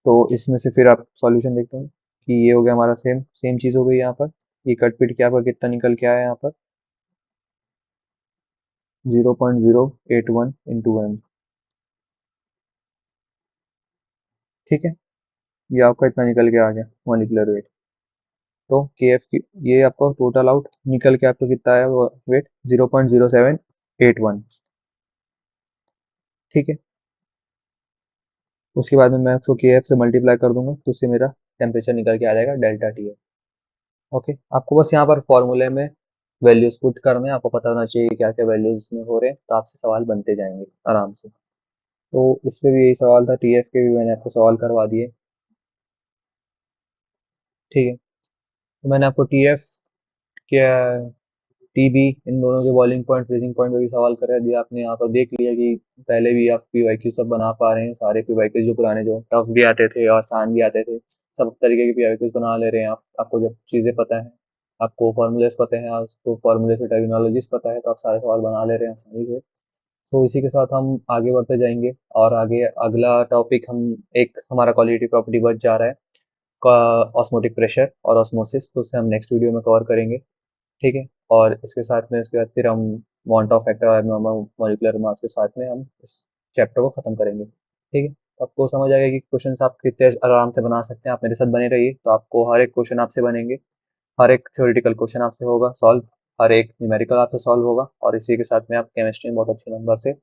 तो इसमें से फिर आप सॉल्यूशन देखते हैं कि ये हो गया हमारा सेम सेम चीज़ हो गई यहाँ पर। ये कट पिट के आपका कितना निकल के आया यहाँ पर, 0.081 इंटू एम। ठीक है, ये आपका इतना निकल के आ गया मॉलिक्यूलर वेट। तो KF की ये आपका टोटल आउट निकल के आपको कितना है वो वेट 0.0781। ठीक है, उसके बाद में मैं उसको KF से मल्टीप्लाई कर दूंगा तो उससे मेरा टेम्परेचर निकल के आ जाएगा डेल्टा टी है। ओके, आपको बस यहाँ पर फॉर्मूले में वैल्यूज पुट करने हैं, आपको पता होना चाहिए क्या क्या वैल्यूज में हो रहे हैं, तो आपसे सवाल बनते जाएंगे आराम से। तो इस पे भी यही सवाल था, TF के भी मैंने आपको सवाल करवा दिए। ठीक है, तो मैंने आपको TF क्या TB इन दोनों के बॉइलिंग पॉइंट फ्रीजिंग पॉइंट पे भी सवाल कर दिया आपने। यहाँ पर देख लिया कि पहले भी आप PYQ सब बना पा रहे हैं, सारे PYQ जो पुराने जो टफ भी आते थे और आसान भी आते थे, सब तरीके के PYQs बना ले रहे हैं आप। आपको जब चीज़ें पता है, आपको फॉर्मूलेस पता है, आपको फॉर्मूले से टर्मिनोलॉजीज पता है, तो आप सारे सवाल बना ले रहे हैं आसानी से। सो इसी के साथ हम आगे बढ़ते जाएंगे, और आगे अगला टॉपिक हम एक हमारा क्वालिटी प्रॉपर्टी बच जा रहा है का ऑस्मोटिक प्रेशर और ऑस्मोसिस, तो उसे हम नेक्स्ट वीडियो में कवर करेंगे। ठीक है, और इसके साथ में इसके बाद फिर हम वांट ऑफ फैक्टर और एब्नॉर्मल मॉलिक्यूलर मास के साथ में हम इस चैप्टर को खत्म करेंगे। ठीक है, तो आपको समझ आएगा कि क्वेश्चंस आप कितने आराम से बना सकते हैं। आप मेरे साथ बने रहिए, तो आपको हर एक क्वेश्चन आपसे बनेंगे, हर एक थ्योरेटिकल क्वेश्चन आपसे होगा सॉल्व, हर एक न्यूमेरिकल आपसे सॉल्व होगा, और इसी के साथ में आप केमिस्ट्री में बहुत अच्छे नंबर से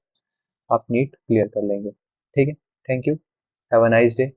आप नीट क्लियर कर लेंगे। ठीक है, thank you, have a nice day.